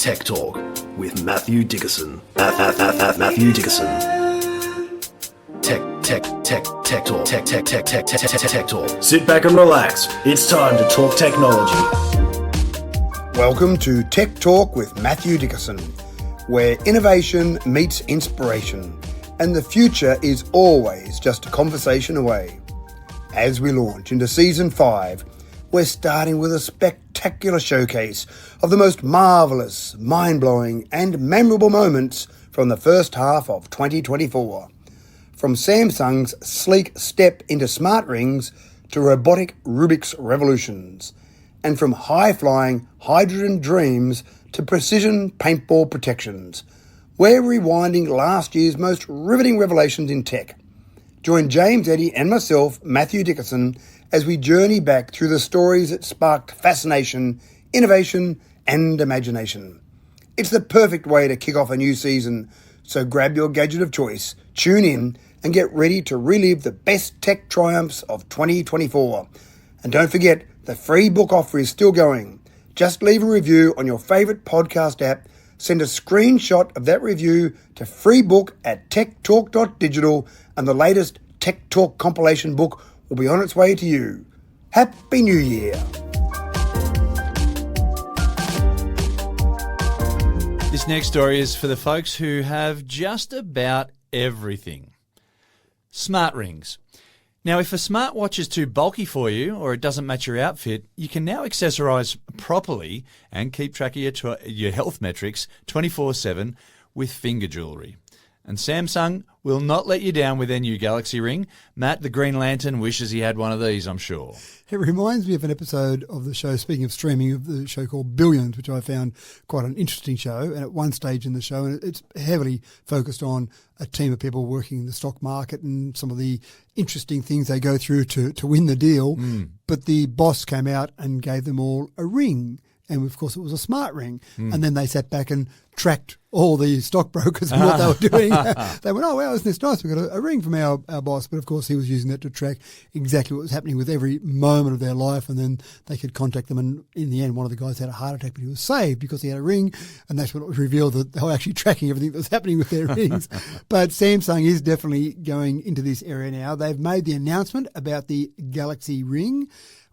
Tech Talk with Matthew Dickerson. Matthew Dickerson. Tech Talk. Sit back and relax. It's time to talk technology. Welcome to Tech Talk with Matthew Dickerson, where innovation meets inspiration, and the future is always just a conversation away. As we launch into Season 5, we're starting with a spectacular showcase of the most marvellous, mind-blowing and memorable moments from the first half of 2024. From Samsung's sleek step into smart rings to robotic Rubik's revolutions, and from high-flying hydrogen dreams to precision paintball protections, we're rewinding last year's most riveting revelations in tech. Join James Eddy and myself, Matthew Dickerson, as we journey back through the stories that sparked fascination, innovation, and imagination. It's the perfect way to kick off a new season, so grab your gadget of choice, tune in, and get ready to relive the best tech triumphs of 2024. And don't forget, the free book offer is still going. Just leave a review on your favourite podcast app, send a screenshot of that review to freebook@techtalk.digital, and the latest Tech Talk compilation book will be on its way to you. Happy New Year! This next story is for the folks who have just about everything. Smart rings. Now, if a smartwatch is too bulky for you or it doesn't match your outfit, you can now accessorise properly and keep track of your health metrics 24/7 with finger jewellery. And Samsung will not let you down with their new Galaxy Ring. Matt, the Green Lantern, wishes he had one of these, I'm sure. It reminds me of an episode of the show, speaking of streaming, of the show called Billions, which I found quite an interesting show. And at one stage in the show, and it's heavily focused on a team of people working in the stock market and some of the interesting things they go through to win the deal. But the boss came out and gave them all a ring. And, of course, it was a smart ring. And then they sat back and tracked all the stockbrokers and what they were doing. They went, oh, wow, isn't this nice? We got a ring from our boss. But, of course, he was using that to track exactly what was happening with every moment of their life. And then they could contact them. And in the end, one of the guys had a heart attack, but he was saved because he had a ring. And that's when it was revealed that they were actually tracking everything that was happening with their rings. But Samsung is definitely going into this area now. They've made the announcement about the Galaxy Ring.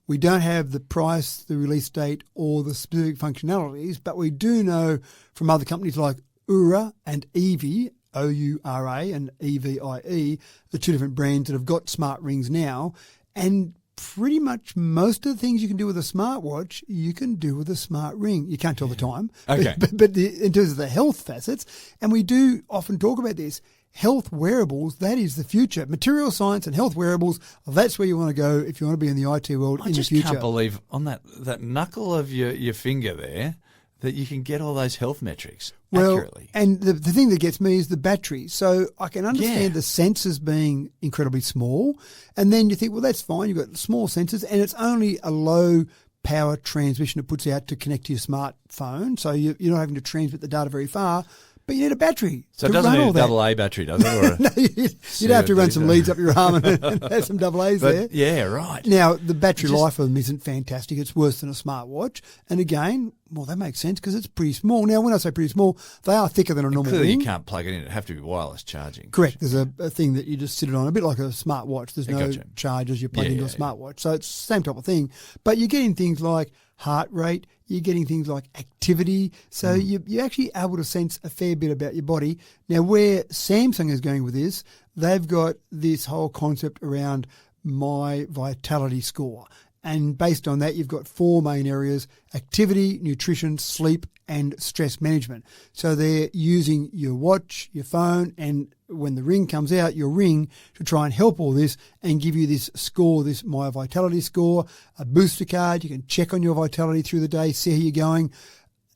We don't have the price, the release date, or the specific functionalities, but we do know from other companies like Oura and Evie, O-U-R-A and E-V-I-E, the two different brands that have got smart rings now. And pretty much most of the things you can do with a smartwatch, you can do with a smart ring. You can't tell the time, okay. but in terms of the health facets, and we do often talk about this, health wearables, that is the future. Material science and health wearables, that's where you want to go if you want to be in the IT world in the future. I just can't believe on that knuckle of your finger there that you can get all those health metrics accurately. And the thing that gets me is the battery. So I can understand the sensors being incredibly small. And then you think, well, that's fine. You've got small sensors and it's only a low power transmission it puts out to connect to your smartphone. So you're not having to transmit the data very far. But you need a battery. So it doesn't need a AA battery, does it? Or no, you'd have to run some leads up your arm and have some AA's there. Yeah, right. Now, the battery life of them isn't fantastic. It's worse than a smartwatch. And again, well, that makes sense because it's pretty small. Now, when I say pretty small, they are thicker than a normal clearly ring. You can't plug it in. It'd have to be wireless charging. Correct. There's a thing that you just sit it on, a bit like a smartwatch. There's no charges you plug into a smartwatch. So it's the same type of thing. But you're getting things like heart rate, you're getting things like activity. So you're actually able to sense a fair bit about your body. Now, where Samsung is going with this, they've got this whole concept around my vitality score. And based on that, you've got four main areas: activity, nutrition, sleep, and stress management. So they're using your watch, your phone, and when the ring comes out, your ring, to try and help all this and give you this score, this My Vitality score, a booster card. You can check on your vitality through the day, see how you're going.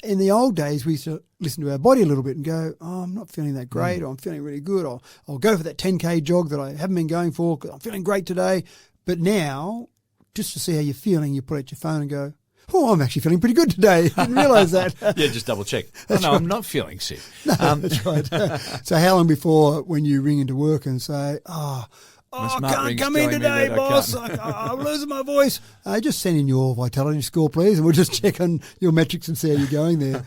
In the old days, we used to listen to our body a little bit and go, oh, I'm not feeling that great, or I'm feeling really good, or I'll go for that 10K jog that I haven't been going for because I'm feeling great today. But now, just to see how you're feeling, you put out your phone and go, oh, I'm actually feeling pretty good today. I didn't realise that. Yeah, just double check. I'm not feeling sick. No, that's right. So how long before when you ring into work and say, My I smart can't ring's come in telling me today, that I boss. can't." I'm losing my voice. Just send in your vitality score, please, and we'll just check on your metrics and see how you're going there.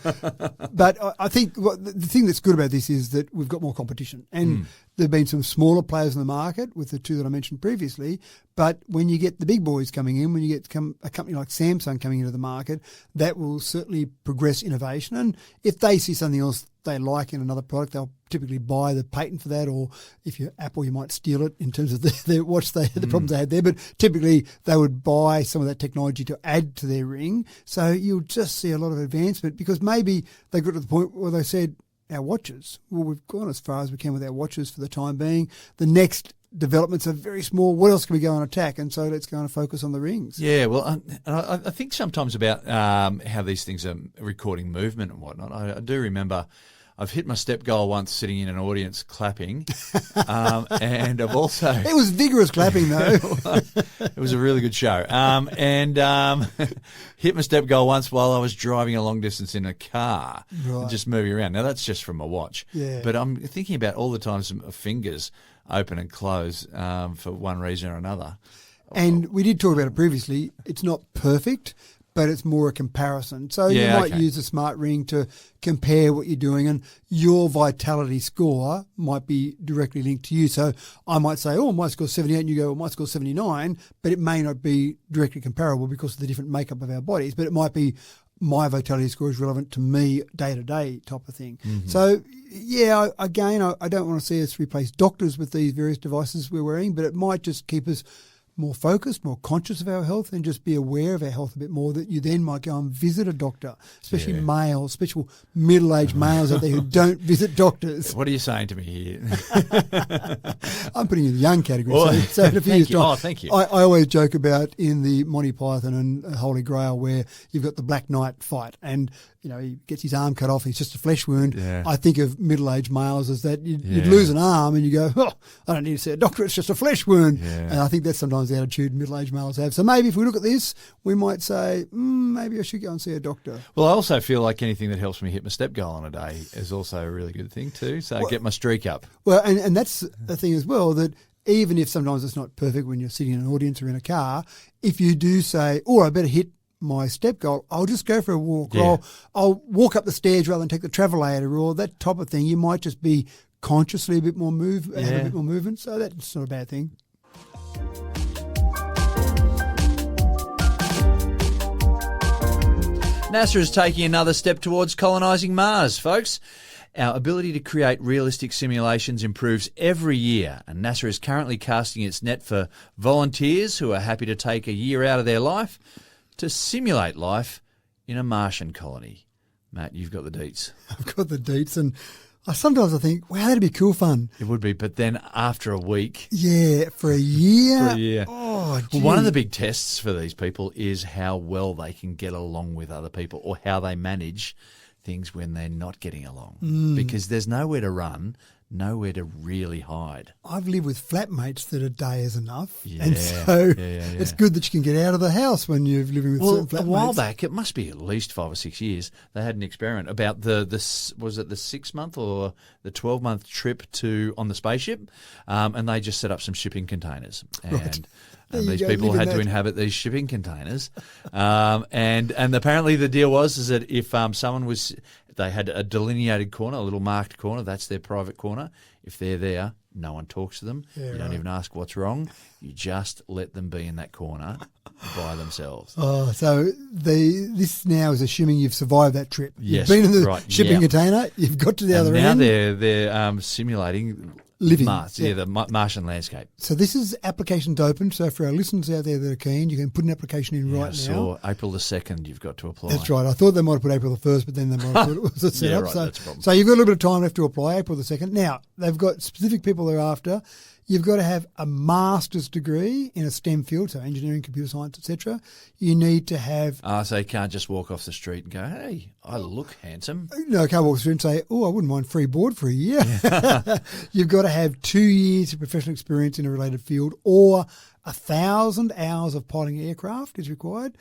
But I think the thing that's good about this is that we've got more competition. And there have been some smaller players in the market with the two that I mentioned previously. But when you get the big boys coming in, when you get a company like Samsung coming into the market, that will certainly progress innovation. And if they see something else they like in another product, they'll typically buy the patent for that, or if you're Apple, you might steal it in terms of the watch the problems they had there. But typically, they would buy some of that technology to add to their ring. So you'll just see a lot of advancement because maybe they got to the point where they said, our watches, well, we've gone as far as we can with our watches for the time being. The next developments are very small. What else can we go and attack? And so let's go and focus on the rings. Yeah, well, I think sometimes about how these things are recording movement and whatnot. I do remember I've hit my step goal once sitting in an audience clapping, and I've also... It was vigorous clapping, though. It was a really good show. Hit my step goal once while I was driving a long distance in a car, Right. just moving around. Now, that's just from a watch. Yeah. But I'm thinking about all the times my fingers open and close for one reason or another. And we did talk about it previously. It's not perfect, but it's more a comparison. So you might use a smart ring to compare what you're doing, and your vitality score might be directly linked to you. So I might say, oh, my score's 78, and you go, well, my score's 79, but it may not be directly comparable because of the different makeup of our bodies, but it might be my vitality score is relevant to me day-to-day type of thing. Mm-hmm. So, yeah, again, I don't want to see us replace doctors with these various devices we're wearing, but it might just keep us more focused, more conscious of our health, and just be aware of our health a bit more, that you then might go and visit a doctor, especially males, special middle-aged males out there who don't visit doctors. What are you saying to me here? I'm putting you in the young category. So in a few years' time, thank you. I always joke about in the Monty Python and Holy Grail where you've got the Black Knight fight and, you know, he gets his arm cut off, he's just a flesh wound. Yeah. I think of middle-aged males as that you'd lose an arm and you go, oh, I don't need to see a doctor, it's just a flesh wound. Yeah. And I think that's sometimes the attitude middle-aged males have. So maybe if we look at this, we might say, maybe I should go and see a doctor. Well, I also feel like anything that helps me hit my step goal on a day is also a really good thing too. So get my streak up. Well, and that's the thing as well, that even if sometimes it's not perfect when you're sitting in an audience or in a car, if you do say, oh, I better hit my step goal, I'll just go for a walk, or I'll walk up the stairs rather than take the travelator, or that type of thing. You might just be consciously a bit more have a bit more movement, so that's not a bad thing. NASA is taking another step towards colonising Mars, folks. Our ability to create realistic simulations improves every year, and NASA is currently casting its net for volunteers who are happy to take a year out of their life to simulate life in a Martian colony. Matt, you've got the deets. I've got the deets, and sometimes I think, wow, that'd be cool fun. It would be, but then after a week... Yeah, for a year? For a year. Oh, gee. Well, one of the big tests for these people is how well they can get along with other people, or how they manage things when they're not getting along. Because there's nowhere to run, nowhere to really hide. I've lived with flatmates that a day is enough. Yeah, and so yeah. it's good that you can get out of the house when you're living with certain flatmates. A while back, it must be at least 5 or 6 years, they had an experiment about was it the 6-month or the 12-month trip on the spaceship, and they just set up some shipping containers. And these people had to inhabit these shipping containers. And apparently the deal was that if they had a delineated corner, a little marked corner, that's their private corner. If they're there, no one talks to them. Yeah, you don't even ask what's wrong. You just let them be in that corner by themselves. Oh, so this now is assuming you've survived that trip. Yes, you've been in the shipping container, you've got to the other end. Now they're simulating living Mars, the Martian landscape. So this is applications open. So for our listeners out there that are keen, you can put an application in right now. So April the 2nd, you've got to apply. That's right. I thought they might have put April the 1st, but then they might have put it was a setup. Right, that's a problem. So you've got a little bit of time left to apply, April the 2nd. Now, they've got specific people they're after. You've got to have a master's degree in a STEM field, so engineering, computer science, etc. You need to have... so you can't just walk off the street and go, hey, I look handsome. No, I can't walk through and say, oh, I wouldn't mind free board for a year. You've got to have 2 years of professional experience in a related field, or 1,000 hours of piloting aircraft is required.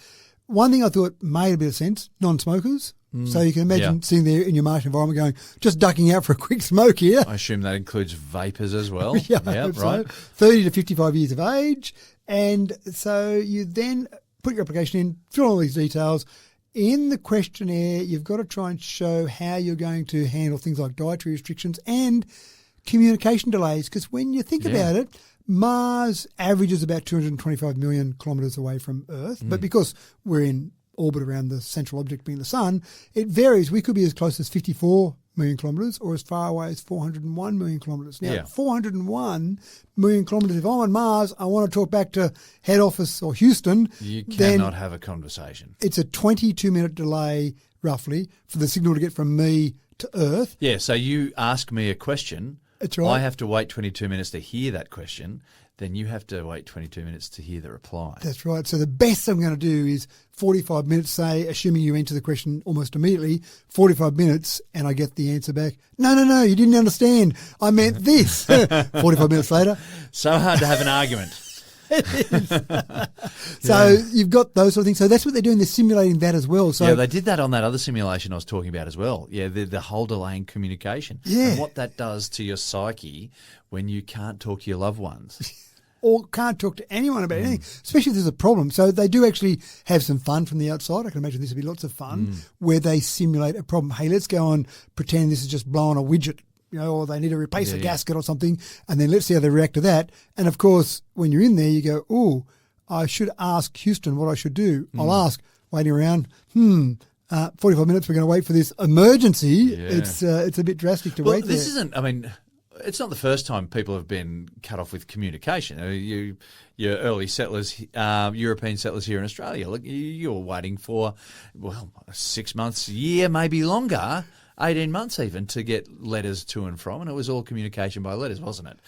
One thing I thought made a bit of sense, non-smokers. So you can imagine sitting there in your Martian environment going, just ducking out for a quick smoke here. I assume that includes vapours as well. Yeah, I hope right. so. 30 to 55 years of age. And so you then put your application in, fill all these details. In the questionnaire, you've got to try and show how you're going to handle things like dietary restrictions and communication delays. Because when you think about it, Mars averages about 225 million kilometres away from Earth. But because we're in orbit around the central object being the sun, it varies. We could be as close as 54 million kilometres or as far away as 401 million kilometres. Now, 401 million kilometres, if I'm on Mars, I want to talk back to head office or Houston. You cannot have a conversation. It's a 22-minute delay, roughly, for the signal to get from me to Earth. Yeah, so you ask me a question. That's right. I have to wait 22 minutes to hear that question. Then you have to wait 22 minutes to hear the reply. That's right. So the best I'm going to do is 45 minutes, say, assuming you answer the question almost immediately, 45 minutes, and I get the answer back. No, you didn't understand. I meant this. 45 minutes later. So hard to have an argument. So you've got those sort of things. So that's what they're doing. They're simulating that as well. So yeah, they did that on that other simulation I was talking about as well. Yeah, the whole delay in communication. Yeah. And what that does to your psyche when you can't talk to your loved ones. or can't talk to anyone about anything, especially if there's a problem. So they do actually have some fun from the outside. I can imagine this would be lots of fun where they simulate a problem. Hey, let's go and pretend this is just blowing a widget, or they need to replace a gasket or something, and then let's see how they react to that. And, of course, when you're in there, you go, oh, I should ask Houston what I should do. I'll ask, waiting around, 45 minutes, we're going to wait for this emergency. Yeah. It's a bit drastic to wait this there. isn't, I mean, it's not the first time people have been cut off with communication. Your early settlers, European settlers here in Australia, look, you were waiting for, 6 months, a year, maybe longer, 18 months even, to get letters to and from, and it was all communication by letters, wasn't it?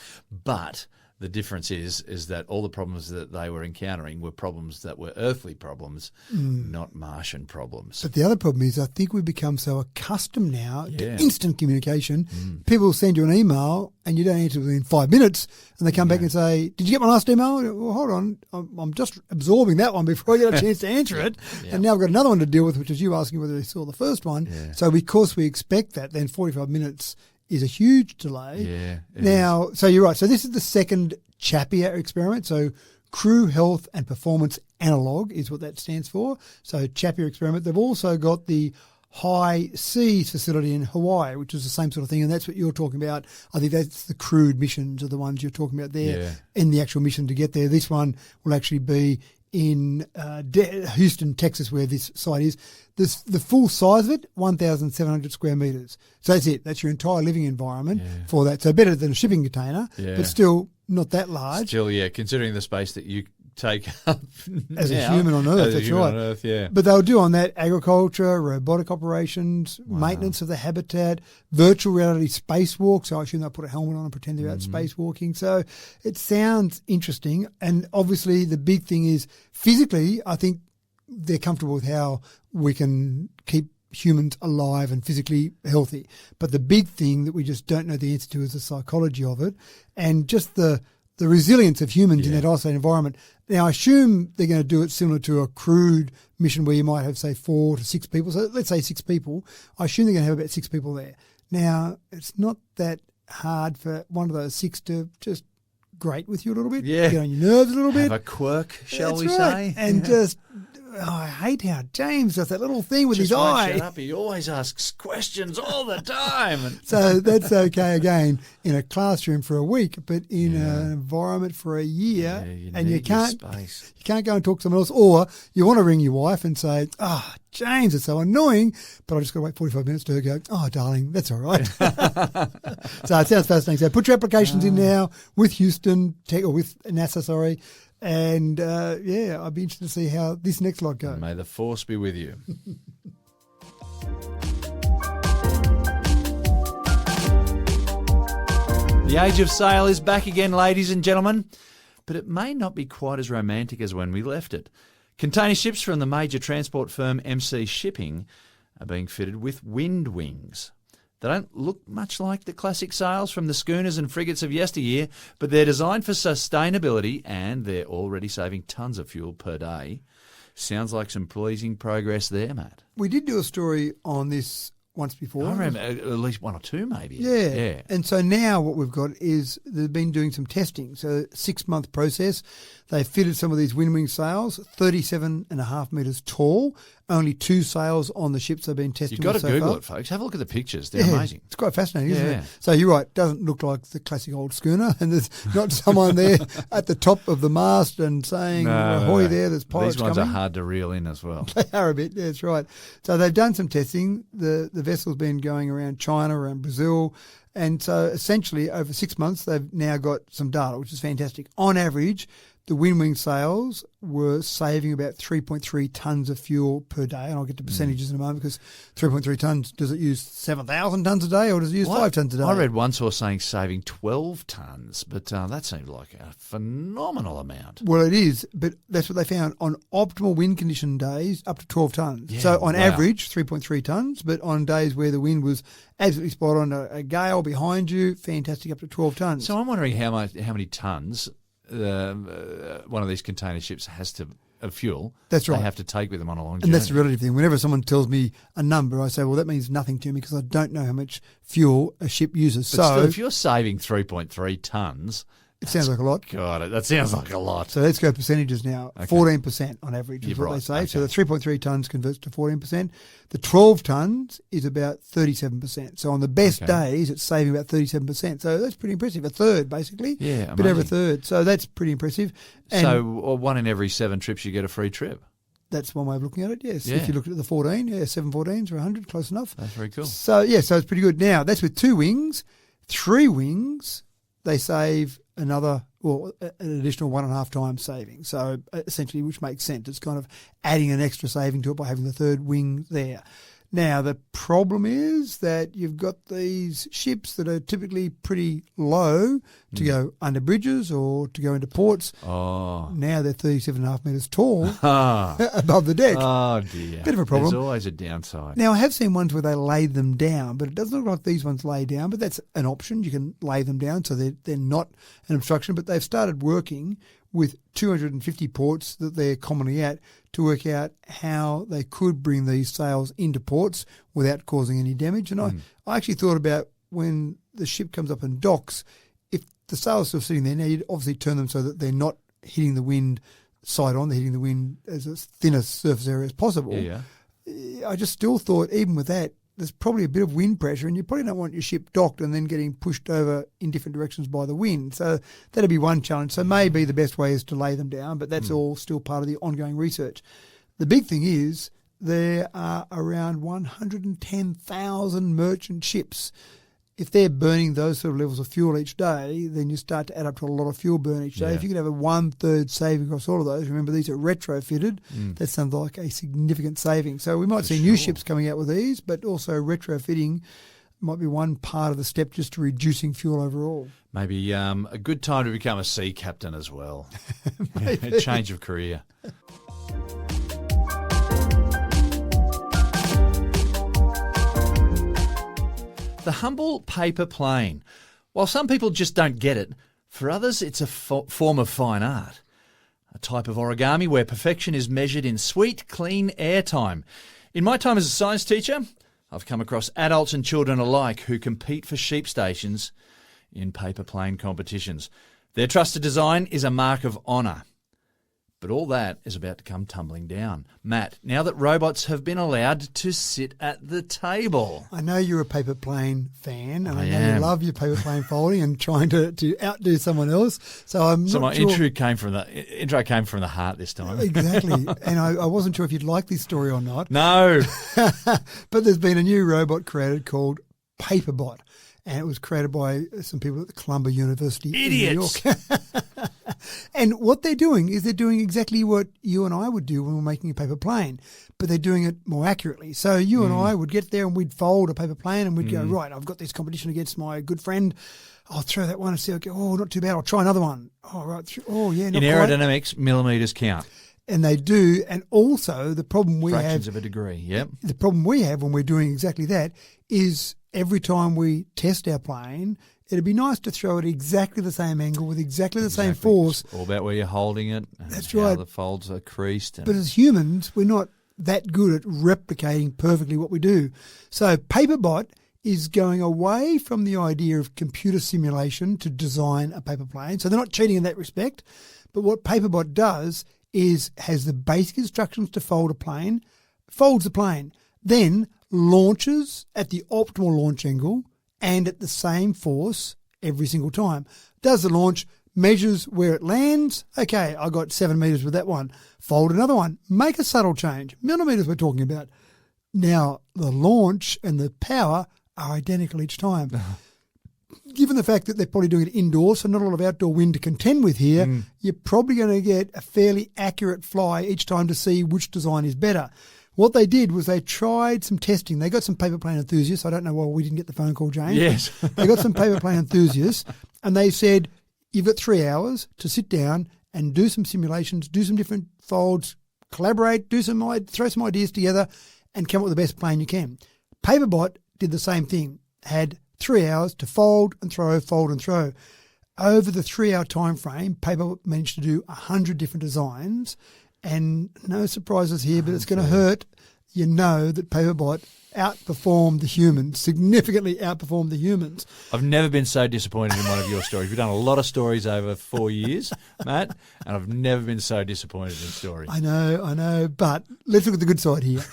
But the difference is that all the problems that they were encountering were problems that were earthly problems, not Martian problems. But the other problem is I think we've become so accustomed now to instant communication. People will send you an email and you don't answer within 5 minutes and they come back and say, did you get my last email? Well, hold on, I'm just absorbing that one before I get a chance to answer it. And now I've got another one to deal with, which is you asking whether you saw the first one. Yeah. So because we expect that, then 45 minutes is a huge delay. Yeah. Now, so you're right. So this is the second CHAPIA experiment. So Crew Health and Performance Analog is what that stands for. So CHAPIA experiment. They've also got the High Seas facility in Hawaii, which is the same sort of thing, and that's what you're talking about. I think that's the crewed missions are the ones you're talking about there in the actual mission to get there. This one will actually be in Houston, Texas, where this site is. The full size of it, 1,700 square metres. So that's it. That's your entire living environment for that. So better than a shipping container, but still not that large. Still, considering the space that you take up as a human on Earth, that's right. On Earth, yeah. But they'll do on that agriculture, robotic operations, maintenance of the habitat, virtual reality spacewalk. So I assume they'll put a helmet on and pretend they're out spacewalking. So it sounds interesting. And obviously the big thing is physically, I think they're comfortable with how we can keep humans alive and physically healthy. But the big thing that we just don't know the answer to is the psychology of it and just the resilience of humans in that isolated environment. Now, I assume they're going to do it similar to a crewed mission where you might have, say, 4 to 6 people. So let's say 6 people. I assume they're going to have about 6 people there. Now, it's not that hard for one of those 6 to just grate with you a little bit, get on your nerves a little bit. Have a quirk, shall That's we right. say? And just... I hate how James does that little thing with Just his won't eye. Shut up. He always asks questions all the time. So that's okay again in a classroom for a week, but in an environment for a year, and you can't go and talk to someone else, or you want to ring your wife and say, James, it's so annoying, but I just got to wait 45 minutes to go, darling, that's all right. So it sounds fascinating. So put your applications in now with Houston, or with NASA, sorry. And, I'd be interested to see how this next lot goes. May the force be with you. The age of sail is back again, ladies and gentlemen, but it may not be quite as romantic as when we left it. Container ships from the major transport firm MC Shipping are being fitted with WindWings. They don't look much like the classic sails from the schooners and frigates of yesteryear, but they're designed for sustainability and they're already saving tons of fuel per day. Sounds like some pleasing progress there, Matt. We did do a story on this once before. I remember at least one or two, maybe. Yeah. And so now what we've got is they've been doing some testing. So 6-month process. They fitted some of these WindWing sails, 37.5 metres tall. Only 2 sails on the ships they've been testing. You've got to so Google far. it, folks. Have a look at the pictures. They're amazing. It's quite fascinating, isn't Yeah. it? So you're right. It doesn't look like the classic old schooner, and there's not someone there at the top of the mast and saying, ahoy there, there's pirates These ones coming. are hard to reel in as well. They are a bit, yeah, that's right. So they've done some testing. The vessel's been going around China, around Brazil, and so essentially over 6 months they've now got some data, which is fantastic. On average, the WindWing sails were saving about 3.3 tonnes of fuel per day, and I'll get to percentages in a moment because 3.3 tonnes, does it use 7,000 tonnes a day or does it use 5 tonnes a day? I read one source saying saving 12 tonnes, but that seemed like a phenomenal amount. Well, it is, but that's what they found. On optimal wind condition days, up to 12 tonnes. Yeah, so on wow. average, 3.3 tonnes, but on days where the wind was absolutely spot on, a gale behind you, fantastic, up to 12 tonnes. So I'm wondering how many tonnes one of these container ships has to of fuel. That's right. They have to take with them on a long journey. And that's the relative thing. Whenever someone tells me a number, I say, well, that means nothing to me because I don't know how much fuel a ship uses. But so still, if you're saving 3.3 tonnes, it sounds like a lot. God, that sounds like a lot. So let's go percentages now. Okay. 14% on average is You're what they right. say. Okay. So the 3.3 tonnes converts to 14%. The 12 tonnes is about 37%. So on the best days, it's saving about 37%. So that's pretty impressive. A third, basically. Yeah, a bit over a amazing. third. So that's pretty impressive. And So 1 in every 7 trips, you get a free trip. that's one way of looking at it, yes. Yeah. If you look at the 14, 7 14s or 100, close enough. That's very cool. So, so it's pretty good. Now, that's with 2 wings. 3 wings, they save an additional 1.5 times saving. So essentially, which makes sense. It's kind of adding an extra saving to it by having the 3rd wing there. Now, the problem is that you've got these ships that are typically pretty low to go under bridges or to go into ports. Oh. Now they're 37.5 metres tall above the deck. Oh, dear. Bit of a problem. There's always a downside. Now, I have seen ones where they lay them down, but it doesn't look like these ones lay down, but that's an option. You can lay them down so they're not an obstruction, but they've started working with 250 ports that they're commonly at to work out how they could bring these sails into ports without causing any damage. And I actually thought about when the ship comes up and docks, if the sails are still sitting there, now you'd obviously turn them so that they're not hitting the wind side on, they're hitting the wind as a thinner surface area as possible. Yeah. I just still thought, even with that, there's probably a bit of wind pressure and you probably don't want your ship docked and then getting pushed over in different directions by the wind. So that'd be one challenge. So maybe the best way is to lay them down, but that's all still part of the ongoing research. The big thing is there are around 110,000 merchant ships. If they're burning those sort of levels of fuel each day, then you start to add up to a lot of fuel burn each day. Yeah. If you could have a 1/3 saving across all of those, remember these are retrofitted, that sounds like a significant saving. So we might see new ships coming out with these, but also retrofitting might be one part of the step just to reducing fuel overall. Maybe a good time to become a sea captain as well. A change of career. The humble paper plane. While some people just don't get it, for others it's a form of fine art. A type of origami where perfection is measured in sweet, clean airtime. In my time as a science teacher, I've come across adults and children alike who compete for sheep stations in paper plane competitions. Their trusted design is a mark of honour. But all that is about to come tumbling down. Matt, now that robots have been allowed to sit at the table. I know you're a paper plane fan, and I know am. you love your paper plane folding and trying to outdo someone else. So I'm So not my sure. intro came from the heart this time. Exactly. And I wasn't sure if you'd like this story or not. No. But there's been a new robot created called Paperbot. And it was created by some people at the Columbia University Idiots. in New York. And what they're doing is they're doing exactly what you and I would do when we're making a paper plane, but they're doing it more accurately. So you and I would get there and we'd fold a paper plane and we'd go, right, I've got this competition against my good friend. I'll throw that one and see. I'll go, oh, not too bad. I'll try another one. Oh, right. Oh, yeah, not In quite. aerodynamics, millimetres count. And they do. And also the problem we Fractions have, of a degree, yep. the problem we have when we're doing exactly that is every time we test our plane, It'd be nice to throw it at exactly the same angle with exactly the same force. It's all about where you're holding it. And That's how right. the folds are creased. But as humans, we're not that good at replicating perfectly what we do. So Paperbot is going away from the idea of computer simulation to design a paper plane. So they're not cheating in that respect. But what Paperbot does is has the basic instructions to fold a plane, folds the plane, then launches at the optimal launch angle and at the same force every single time. Does the launch, measures where it lands. Okay, I got 7 metres with that one. Fold another one. Make a subtle change. Millimetres we're talking about. Now, the launch and the power are identical each time. Given the fact that they're probably doing it indoors, so not a lot of outdoor wind to contend with here, you're probably going to get a fairly accurate fly each time to see which design is better. What they did was they tried some testing. They got some paper plane enthusiasts. I don't know why we didn't get the phone call, James. Yes. They got some paper plane enthusiasts, and they said, you've got 3 hours to sit down and do some simulations, do some different folds, collaborate, throw some ideas together, and come up with the best plane you can. Paperbot did the same thing, had 3 hours to fold and throw, fold and throw. Over the 3 hour time frame, Paperbot managed to do 100 different designs, and no surprises here, but it's going to hurt. You know that Paperbot outperformed the humans, significantly outperformed the humans. I've never been so disappointed in one of your stories. We've done a lot of stories over 4 years, Matt, and I've never been so disappointed in a story. I know, but let's look at the good side here.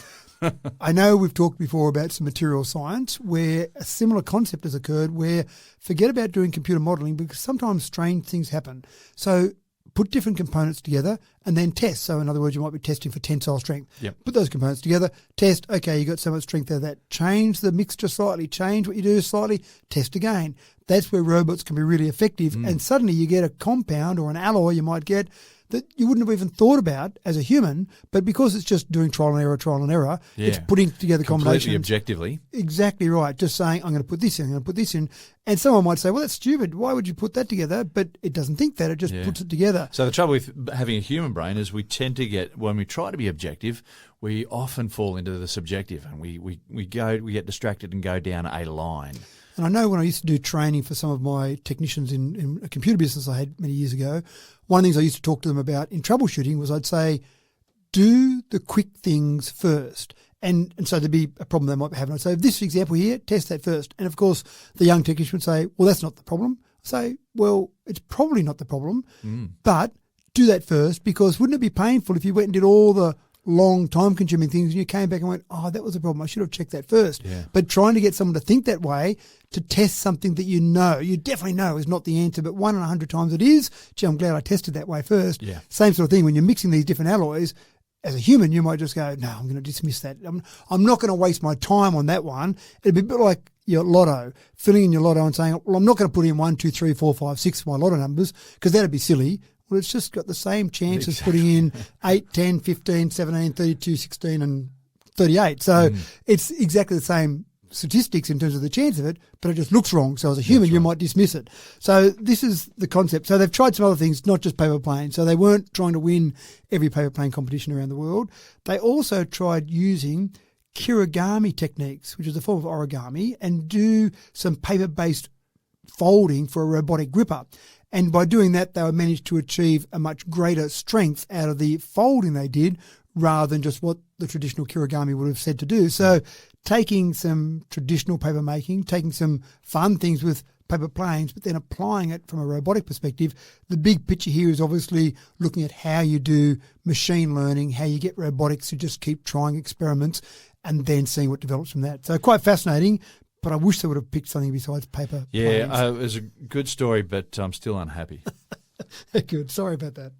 I know we've talked before about some material science where a similar concept has occurred where forget about doing computer modelling because sometimes strange things happen. So put different components together and then test. So in other words, you might be testing for tensile strength. Yep. Put those components together, test, okay, you got so much strength out of that. Change the mixture slightly, change what you do slightly, test again. That's where robots can be really effective. And suddenly you get a compound or an alloy you might get that you wouldn't have even thought about as a human, but because it's just doing trial and error, it's putting together combinations. Completely objectively. Exactly right. Just saying, I'm going to put this in, I'm going to put this in. And someone might say, well, that's stupid. Why would you put that together? But it doesn't think that. It just puts it together. So the trouble with having a human brain is we tend to get, when we try to be objective, we often fall into the subjective and we get distracted and go down a line. And I know when I used to do training for some of my technicians in a computer business I had many years ago, one of the things I used to talk to them about in troubleshooting was I'd say, do the quick things first. And so there'd be a problem they might be having. I'd say, this example here, test that first. And of course, the young technician would say, well, that's not the problem. I say, well, it's probably not the problem, but do that first because wouldn't it be painful if you went and did all the long time-consuming things and you came back and went, oh, that was a problem. I should have checked that first. Yeah. But trying to get someone to think that way, to test something that you definitely know is not the answer, but 1 in 100 times it is. Gee, I'm glad I tested that way first. Yeah. Same sort of thing. When you're mixing these different alloys, as a human, you might just go, no, I'm going to dismiss that. I'm not going to waste my time on that one. It'd be a bit like your lotto, filling in your lotto and saying, well, I'm not going to put in 1, 2, 3, 4, 5, 6 for my lotto numbers because that'd be silly. Well, it's just got the same chance as putting in 8, 10, 15, 17, 32, 16 and 38. So it's exactly the same statistics in terms of the chance of it, but it just looks wrong. So as a human, you might dismiss it. So this is the concept. So they've tried some other things, not just paper planes. So they weren't trying to win every paper plane competition around the world. They also tried using kirigami techniques, which is a form of origami, and do some paper-based folding for a robotic gripper. And by doing that, they managed to achieve a much greater strength out of the folding they did rather than just what the traditional kirigami would have said to do. So taking some traditional paper making, taking some fun things with paper planes, but then applying it from a robotic perspective, the big picture here is obviously looking at how you do machine learning, how you get robotics to just keep trying experiments and then seeing what develops from that. So quite fascinating. But I wish they would have picked something besides paper. Yeah, it was a good story, but I'm still unhappy. Good. Sorry about that.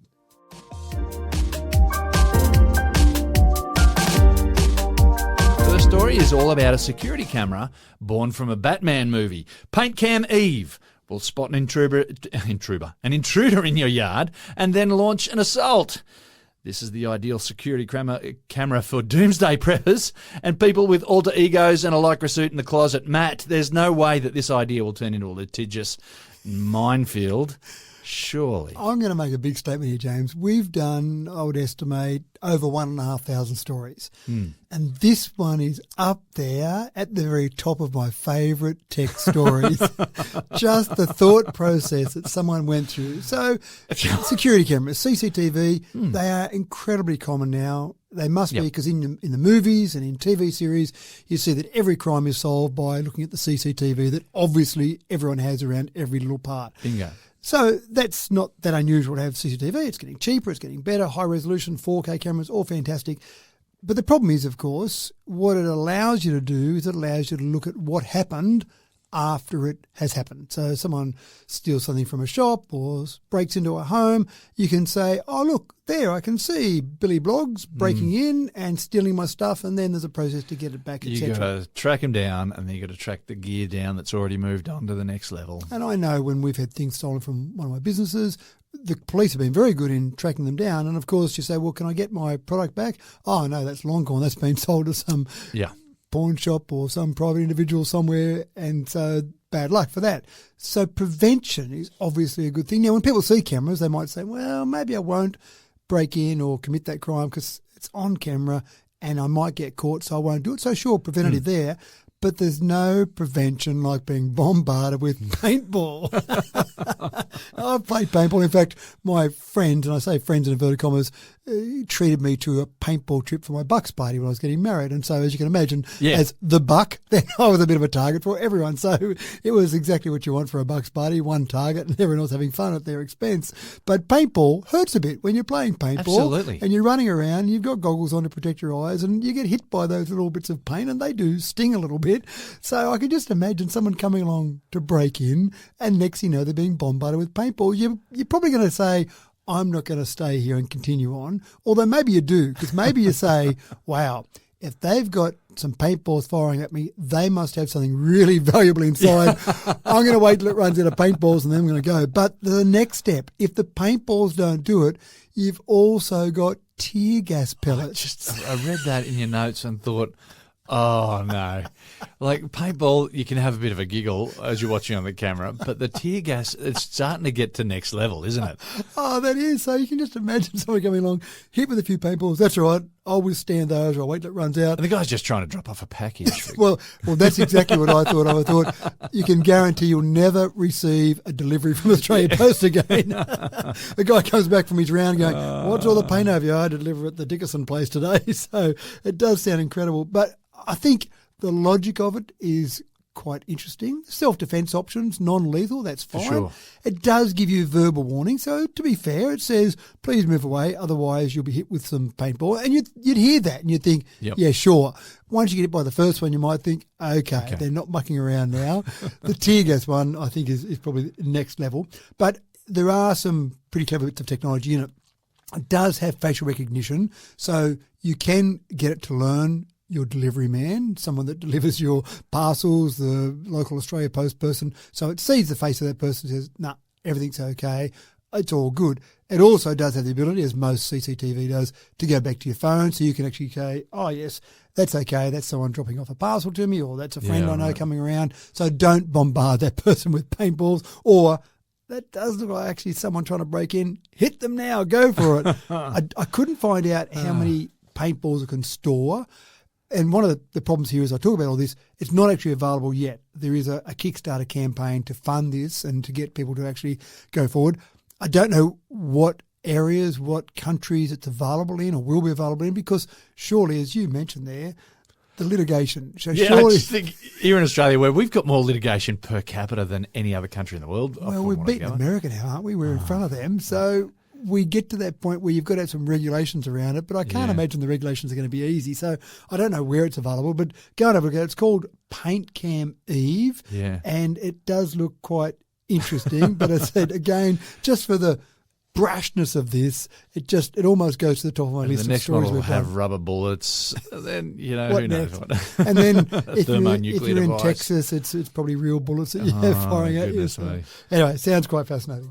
First story is all about a security camera born from a Batman movie. Paint Cam Eve will spot an intruder in your yard and then launch an assault. This is the ideal security camera for doomsday preppers and people with alter egos and a lycra suit in the closet. Matt, there's no way that this idea will turn into a litigious minefield. Surely. I'm going to make a big statement here, James. We've done, I would estimate, over 1,500 stories. And this one is up there at the very top of my favourite tech stories. Just the thought process that someone went through. So, security cameras, CCTV, they are incredibly common now. They must be, because in the movies and in TV series, you see that every crime is solved by looking at the CCTV that obviously everyone has around every little part. Bingo. So that's not that unusual to have CCTV. It's getting cheaper, it's getting better, high resolution, 4K cameras, all fantastic. But the problem is, of course, what it allows you to do is it allows you to look at what happened after it has happened. So someone steals something from a shop or breaks into a home, you can say, oh, look, there, I can see Billy Bloggs breaking in and stealing my stuff, and then there's a process to get it back, etc. You've got to track him down, and then you've got to track the gear down that's already moved on to the next level. And I know when we've had things stolen from one of my businesses, the police have been very good in tracking them down. And, of course, you say, well, can I get my product back? Oh, no, that's long gone. That's been sold to some pawn shop or some private individual somewhere, and so bad luck for that. So prevention is obviously a good thing. Now, when people see cameras, they might say, well, maybe I won't break in or commit that crime because it's on camera and I might get caught, so I won't do it. So sure, preventative there, but there's no prevention like being bombarded with paintball. I've played paintball. In fact, my friend, and I say friends in inverted commas, treated me to a paintball trip for my bucks party when I was getting married. And so, as you can imagine, as the buck, then I was a bit of a target for everyone. So it was exactly what you want for a bucks party, one target, and everyone else having fun at their expense. But paintball hurts a bit when you're playing paintball. Absolutely. And you're running around, you've got goggles on to protect your eyes, and you get hit by those little bits of paint, and they do sting a little bit. So I can just imagine someone coming along to break in, and next thing you know, they're being bombarded with paintball. You're probably going to say, I'm not going to stay here and continue on. Although maybe you do, because maybe you say, wow, if they've got some paintballs firing at me, they must have something really valuable inside. I'm going to wait till it runs out of paintballs and then I'm going to go. But the next step, if the paintballs don't do it, you've also got tear gas pellets. I read that in your notes and thought, oh, no. Like, paintball, you can have a bit of a giggle as you're watching on the camera, but the tear gas, it's starting to get to next level, isn't it? Oh, that is. So you can just imagine someone coming along, hit with a few paintballs. That's all right. I'll withstand those, or I'll wait till it runs out. And the guy's just trying to drop off a package. well, that's exactly what I thought. I thought you can guarantee you'll never receive a delivery from Australia Post again. The guy comes back from his round going, what's all the paint over here? I had to deliver at the Dickerson place today. So it does sound incredible. But I think the logic of it is quite interesting. Self-defense options, non-lethal, that's fine. Sure. It does give you verbal warning. So to be fair, it says, please move away, otherwise you'll be hit with some paintball. And you'd hear that and you'd think, yeah, sure. Once you get hit by the first one, you might think, okay, they're not mucking around now. The tear gas one, I think, is probably next level. But there are some pretty clever bits of technology in it. It does have facial recognition, so you can get it to learn your delivery man, someone that delivers your parcels, the local Australia Post person. So it sees the face of that person and says, nah, everything's okay, it's all good. It also does have the ability, as most CCTV does, to go back to your phone so you can actually say, oh, yes, that's okay, that's someone dropping off a parcel to me, or that's a friend I know coming around. So don't bombard that person with paintballs, or that does look like actually someone trying to break in. Hit them now, go for it. I couldn't find out how many paintballs it can store. And one of the problems here is I talk about all this, it's not actually available yet. There is a Kickstarter campaign to fund this and to get people to actually go forward. I don't know what areas, what countries it's available in or will be available in, because surely, as you mentioned there, the litigation. So I surely, just think here in Australia, where we've got more litigation per capita than any other country in the world. Well, we've beaten America now, aren't we? We're in front of them. So we get to that point where you've got to have some regulations around it, but I can't imagine the regulations are going to be easy. So I don't know where it's available, but go and have a look at it. It's called Paint Cam Eve, and it does look quite interesting. But I said, again, just for the brashness of this, it almost goes to the top of my list of stories. The next model will we've have done. rubber bullets. Then, what who knows what. And then if you're in device. Texas, it's probably real bullets that you have firing at you. So. Anyway, sounds quite fascinating.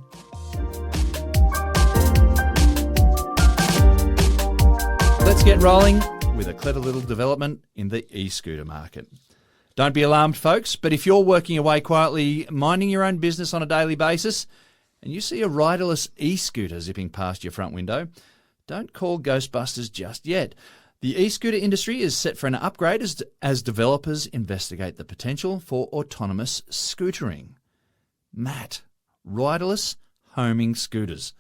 Let's get rolling with a clever little development in the e-scooter market. Don't be alarmed, folks, but if you're working away quietly, minding your own business on a daily basis, and you see a riderless e-scooter zipping past your front window, don't call Ghostbusters just yet. The e-scooter industry is set for an upgrade as developers investigate the potential for autonomous scootering. Matt, riderless homing scooters.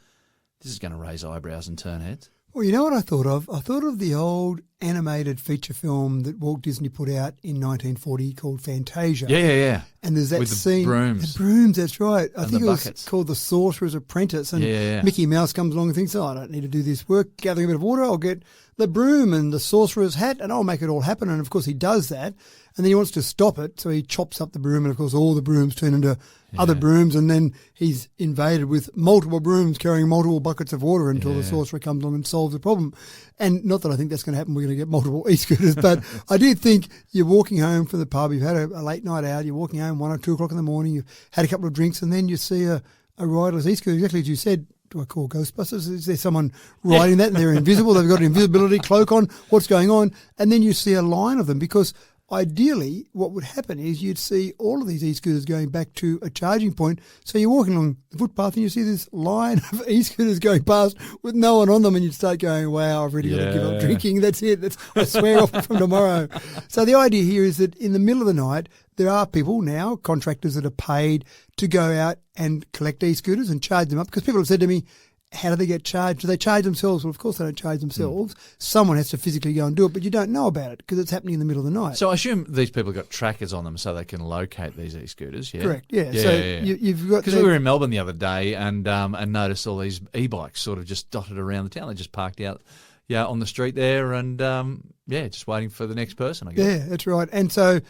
This is going to raise eyebrows and turn heads. Well, you know what I thought of? I thought of the old animated feature film that Walt Disney put out in 1940 called Fantasia. Yeah. And there's that With the scene. brooms. The brooms, that's right. I And think the it was buckets. called The Sorcerer's Apprentice. And Yeah. Mickey Mouse comes along and thinks, I don't need to do this work, gathering a bit of water. I'll get the broom and the sorcerer's hat and I'll make it all happen. And, of course, he does that. And then he wants to stop it, so he chops up the broom. And, of course, all the brooms turn into other brooms. And then he's invaded with multiple brooms carrying multiple buckets of water until the sorcerer comes along and solves the problem. And not that I think that's going to happen. We're going to get multiple e-scooters. But I do think you're walking home from the pub. You've had a late night out. You're walking home 1 or 2 o'clock in the morning. You've had a couple of drinks. And then you see a riderless e-scooter, exactly as you said. Do I call Ghostbusters? Is there someone riding that and they're invisible? They've got an invisibility cloak on. What's going on? And then you see a line of them because ideally what would happen is you'd see all of these e-scooters going back to a charging point. So you're walking along the footpath and you see this line of e-scooters going past with no one on them and you'd start going, wow, I've really got to give up drinking. That's it. I swear off from tomorrow. So the idea here is that in the middle of the night, there are people now, contractors that are paid to go out and collect e-scooters and charge them up because people have said to me, how do they get charged? Do they charge themselves? Well, of course they don't charge themselves. Someone has to physically go and do it, but you don't know about it because it's happening in the middle of the night. So I assume these people have got trackers on them so they can locate these e-scooters, yeah? Correct, yeah. You've got... Because we were in Melbourne the other day and noticed all these e-bikes sort of just dotted around the town. They just parked out on the street there and, just waiting for the next person, I guess. Yeah, that's right. And so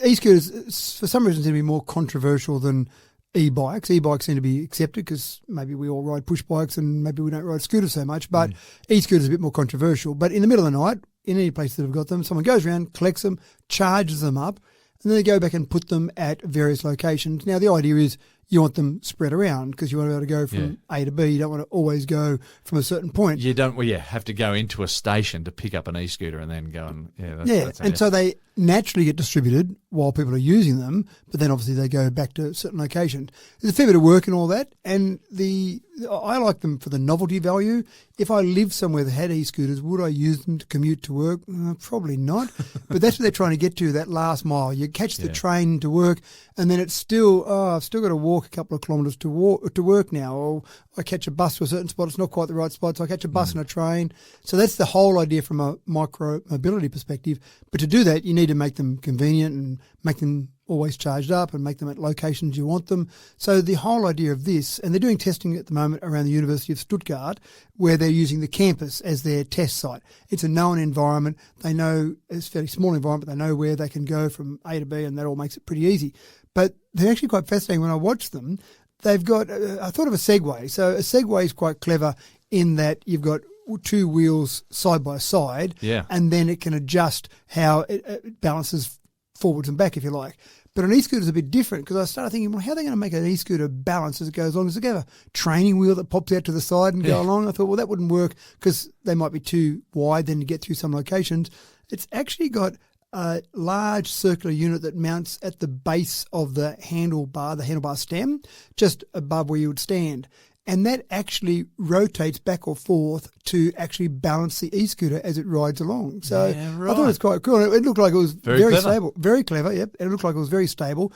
e-scooters, for some reason, seem to be more controversial than e-bikes. E-bikes seem to be accepted because maybe we all ride push bikes and maybe we don't ride scooters so much, but e-scooters are a bit more controversial. But in the middle of the night, in any place that have got them, someone goes around, collects them, charges them up, and then they go back and put them at various locations. Now, the idea is you want them spread around because you want to be able to go from A to B. You don't want to always go from a certain point. You don't, have to go into a station to pick up an e-scooter and then go and, and so they naturally get distributed while people are using them, but then obviously they go back to certain locations. There's a fair bit of work and all that, and I like them for the novelty value. If I lived somewhere that had e-scooters, would I use them to commute to work? Probably not, but that's what they're trying to get to, that last mile. You catch the train to work, and then it's still, I've still got to walk a couple of kilometres to work now, or I catch a bus to a certain spot, it's not quite the right spot, so I catch a bus and a train. So that's the whole idea from a micro-mobility perspective. But to do that, you need to make them convenient and make them always charged up and make them at locations you want them. So the whole idea of this, and they're doing testing at the moment around the University of Stuttgart, where they're using the campus as their test site. It's a known environment. They know it's a fairly small environment. They know where they can go from A to B, and that all makes it pretty easy. But they're actually quite fascinating when I watch them. They've got, I thought of a Segway. So a Segway is quite clever in that you've got 2 wheels side by side, and then it can adjust how it balances forwards and back, if you like. But an e-scooter is a bit different because I started thinking, well, how are they going to make an e-scooter balance as it goes along? Does it have a training wheel that pops out to the side and go along? I thought, well, that wouldn't work because they might be too wide then to get through some locations. It's actually got a large circular unit that mounts at the base of the handlebar stem, just above where you would stand. And that actually rotates back or forth to actually balance the e-scooter as it rides along. So I thought it was quite cool. It looked like it was very stable. Very clever, yep. And it looked like it was very stable.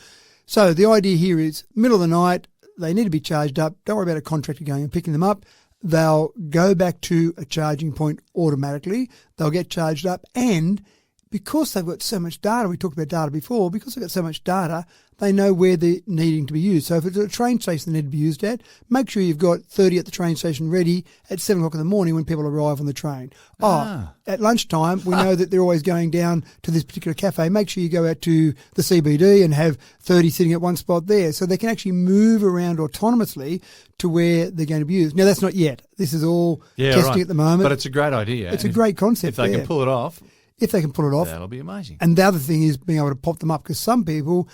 So the idea here is middle of the night, they need to be charged up. Don't worry about a contractor going and picking them up. They'll go back to a charging point automatically. They'll get charged up, and because they've got so much data, we talked about data before, because they've got so much data, they know where they're needing to be used. So if it's a train station they need to be used at, make sure you've got 30 at the train station ready at 7 o'clock in the morning when people arrive on the train. At lunchtime, we know that they're always going down to this particular cafe. Make sure you go out to the CBD and have 30 sitting at one spot there, so they can actually move around autonomously to where they're going to be used. Now, that's not yet. This is all testing at the moment. But it's a great idea. It's a great concept. If they can pull it off. If they can pull it off. That'll be amazing. And the other thing is being able to pop them up, because some people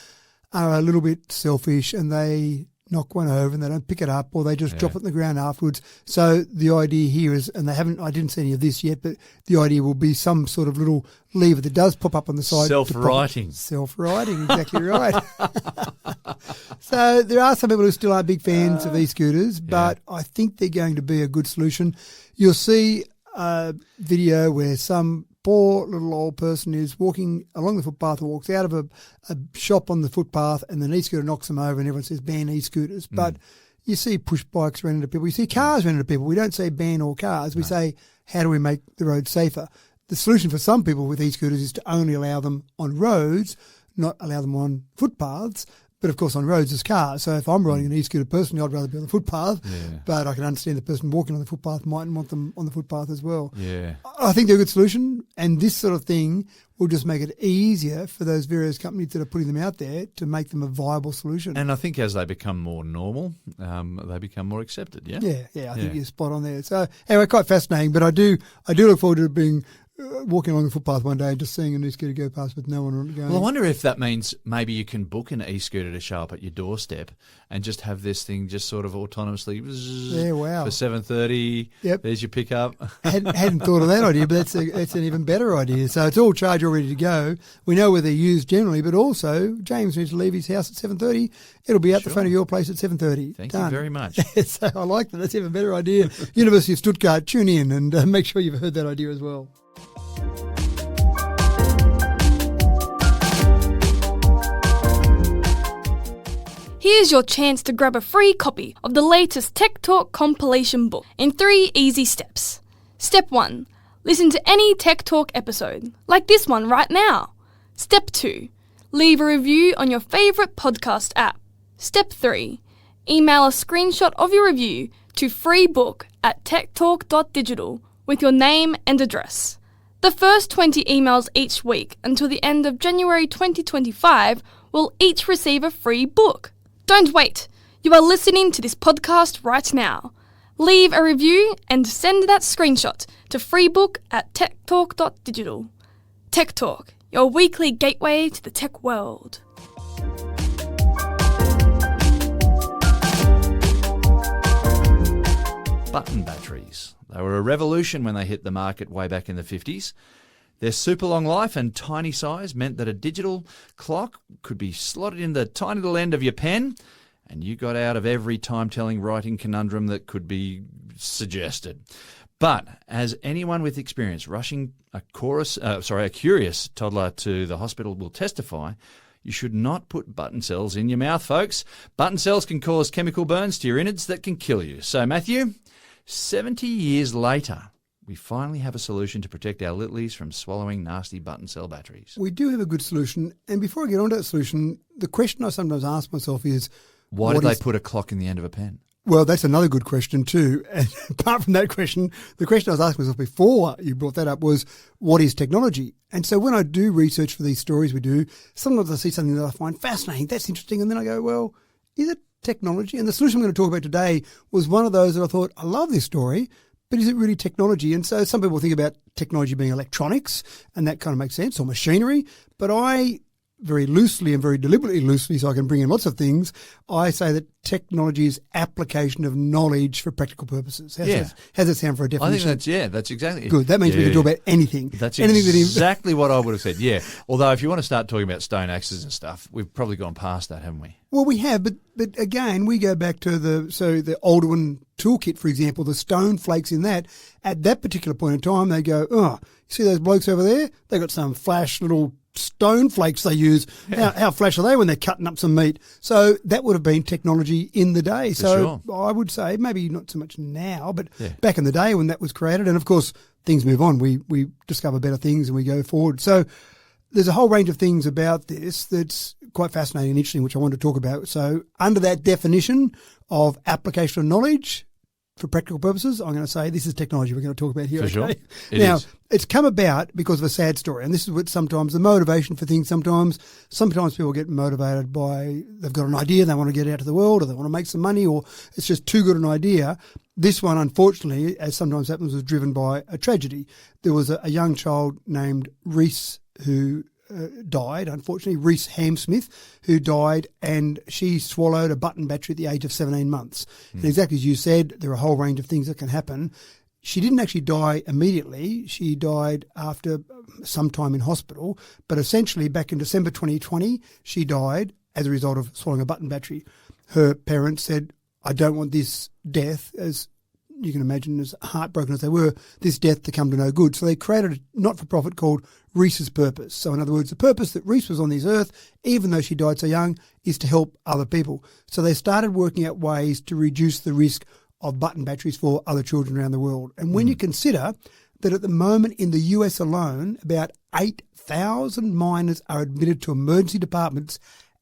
are a little bit selfish and they knock one over and they don't pick it up, or they just drop it on the ground afterwards. So the idea here is, and I didn't see any of this yet, but the idea will be some sort of little lever that does pop up on the side. Self-righting. Self-righting, exactly right. So there are some people who still are big fans of e-scooters, but I think they're going to be a good solution. You'll see a video where some poor little old person is walking along the footpath and walks out of a shop on the footpath, and the e-scooter knocks them over and everyone says ban e-scooters. But you see push bikes run into people. You see cars run into people. We don't say ban all cars. We say, how do we make the road safer? The solution for some people with e-scooters is to only allow them on roads, not allow them on footpaths. But, of course, on roads there's cars. So if I'm riding an e-scooter personally, I'd rather be on the footpath. Yeah. But I can understand the person walking on the footpath mightn't want them on the footpath as well. Yeah. I think they're a good solution. And this sort of thing will just make it easier for those various companies that are putting them out there to make them a viable solution. And I think as they become more normal, they become more accepted, yeah? Yeah, I think you're spot on there. So, anyway, quite fascinating. But I do look forward to being walking along the footpath one day and just seeing an e-scooter go past with no one on it going. Well, I wonder if that means maybe you can book an e-scooter to show up at your doorstep and just have this thing just sort of autonomously for 7:30. Yep. There's your pickup. Hadn't thought of that idea, but that's an even better idea. So it's all charged, all ready to go. We know where they're used generally, but also James needs to leave his house at 7:30. It'll be out the front of your place at 7:30. Thank you very much. So I like that. That's an even better idea. University of Stuttgart, tune in and make sure you've heard that idea as well. Here's your chance to grab a free copy of the latest Tech Talk compilation book in 3 easy steps. Step 1. Listen to any Tech Talk episode, like this one right now. Step 2. Leave a review on your favourite podcast app. Step 3. Email a screenshot of your review to freebook@techtalk.digital with your name and address. The first 20 emails each week until the end of January 2025 will each receive a free book. Don't wait. You are listening to this podcast right now. Leave a review and send that screenshot to freebook@techtalk.digital. Tech Talk, your weekly gateway to the tech world. Button batteries. They were a revolution when they hit the market way back in the 50s. Their super long life and tiny size meant that a digital clock could be slotted in the tiny little end of your pen, and you got out of every time-telling writing conundrum that could be suggested. But as anyone with experience rushing a curious toddler to the hospital will testify, you should not put button cells in your mouth, folks. Button cells can cause chemical burns to your innards that can kill you. So, Matthew, 70 years later, we finally have a solution to protect our littlies from swallowing nasty button cell batteries. We do have a good solution. And before I get on to that solution, the question I sometimes ask myself is, why did they put a clock in the end of a pen? Well, that's another good question too. And apart from that question, the question I was asking myself before you brought that up was, what is technology? And so when I do research for these stories we do, sometimes I see something that I find fascinating, that's interesting, and then I go, well, is it technology? And the solution I'm going to talk about today was one of those that I thought, I love this story, but is it really technology? And so some people think about technology being electronics, and that kind of makes sense, or machinery, but I very loosely and very deliberately loosely, so I can bring in lots of things, I say that technology is application of knowledge for practical purposes. How's that sound for a definition? I think that's exactly good. That means we can talk about anything. That's anything exactly what I would have said, yeah. Although if you want to start talking about stone axes and stuff, we've probably gone past that, haven't we? Well, we have, but again, we go back to the Alderwin toolkit, for example, the stone flakes in that. At that particular point in time, they go, oh, you see those blokes over there? They got some flash little stone flakes they use. Yeah. How flash are they when they're cutting up some meat? So that would have been technology in the day. So I would say maybe not so much now, but back in the day when that was created. And of course, things move on. We discover better things and we go forward. So there's a whole range of things about this that's quite fascinating and interesting, which I want to talk about. So under that definition of application of knowledge for practical purposes, I'm going to say this is technology we're going to talk about here. For sure. Now, it's come about because of a sad story, and this is what sometimes the motivation for things. Sometimes people get motivated by they've got an idea, they want to get it out to the world, or they want to make some money, or it's just too good an idea. This one, unfortunately, as sometimes happens, was driven by a tragedy. There was a young child named Reese who died, unfortunately, Reese Hamsmith, who died, and she swallowed a button battery at the age of 17 months. And exactly as you said, there are a whole range of things that can happen. She didn't actually die immediately. She died after some time in hospital, but essentially back in December 2020, she died as a result of swallowing a button battery. Her parents said, I don't want this death, as you can imagine, as heartbroken as they were, this death to come to no good. So they created a not-for-profit called Reese's Purpose. So in other words, the purpose that Reese was on this earth, even though she died so young, is to help other people. So they started working out ways to reduce the risk of button batteries for other children around the world. And when you consider that at the moment in the US alone, about 8,000 minors are admitted to emergency departments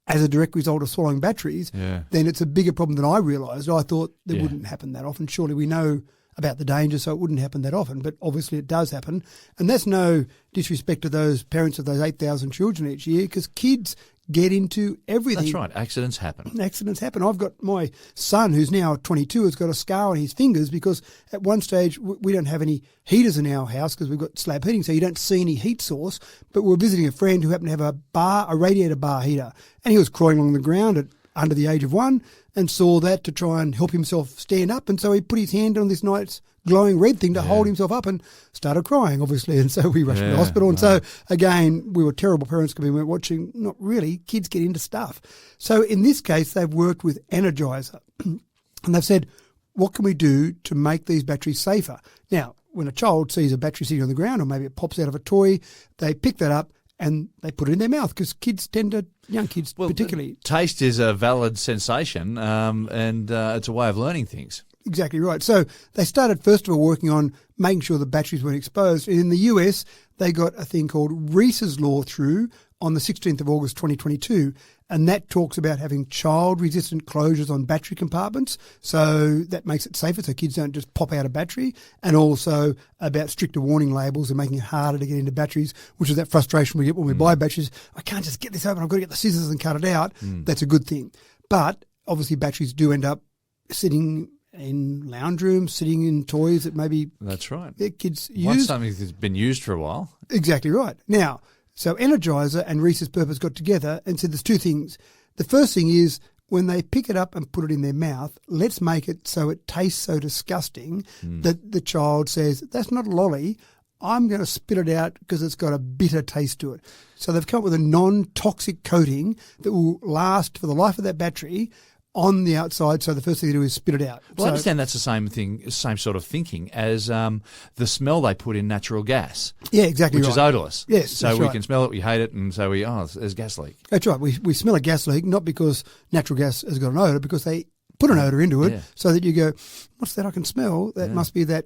as a direct result of swallowing batteries, then it's a bigger problem than I realised. I thought it wouldn't happen that often. Surely we know about the danger, so it wouldn't happen that often, but obviously it does happen. And that's no disrespect to those parents of those 8,000 children each year, because kids get into everything. That's right. Accidents happen. Accidents happen. I've got my son, who's now 22, has got a scar on his fingers because at one stage we don't have any heaters in our house because we've got slab heating, so you don't see any heat source. But we were visiting a friend who happened to have a radiator bar heater, and he was crawling along the ground under the age of 1 and saw that to try and help himself stand up. And so he put his hand on this nice glowing red thing to hold himself up and started crying, obviously. And so we rushed to the hospital. And so, again, we were terrible parents because we weren't watching. Not really. Kids get into stuff. So in this case, they've worked with Energizer and they've said, what can we do to make these batteries safer? Now, when a child sees a battery sitting on the ground or maybe it pops out of a toy, they pick that up and they put it in their mouth because kids tend to, young kids particularly. Taste is a valid sensation and it's a way of learning things. Exactly right. So they started first of all working on making sure the batteries weren't exposed. In the US, they got a thing called Reese's Law through on the 16th of August 2022, and that talks about having child-resistant closures on battery compartments, so that makes it safer so kids don't just pop out a battery, and also about stricter warning labels and making it harder to get into batteries, which is that frustration we get when we buy batteries. I can't just get this open, I've got to get the scissors and cut it out. That's a good thing. But obviously batteries do end up sitting in lounge rooms, sitting in toys that maybe that's right. Kids Once use. something that's been used for a while. Exactly right. Now, so Energizer and Reese's Purpose got together and said there's two things. The first thing is when they pick it up and put it in their mouth, let's make it so it tastes so disgusting that the child says, that's not a lolly, I'm going to spit it out because it's got a bitter taste to it. So they've come up with a non-toxic coating that will last for the life of that battery on the outside, so the first thing they do is spit it out. Well, I understand that's the same sort of thinking as the smell they put in natural gas. Yeah, exactly which right. is odourless. Yes, so that's we right. can smell it, we hate it, and so there's gas leak. That's right. We smell a gas leak, not because natural gas has got an odour, because they put an odour into it so that you go, what's that I can smell? That must be that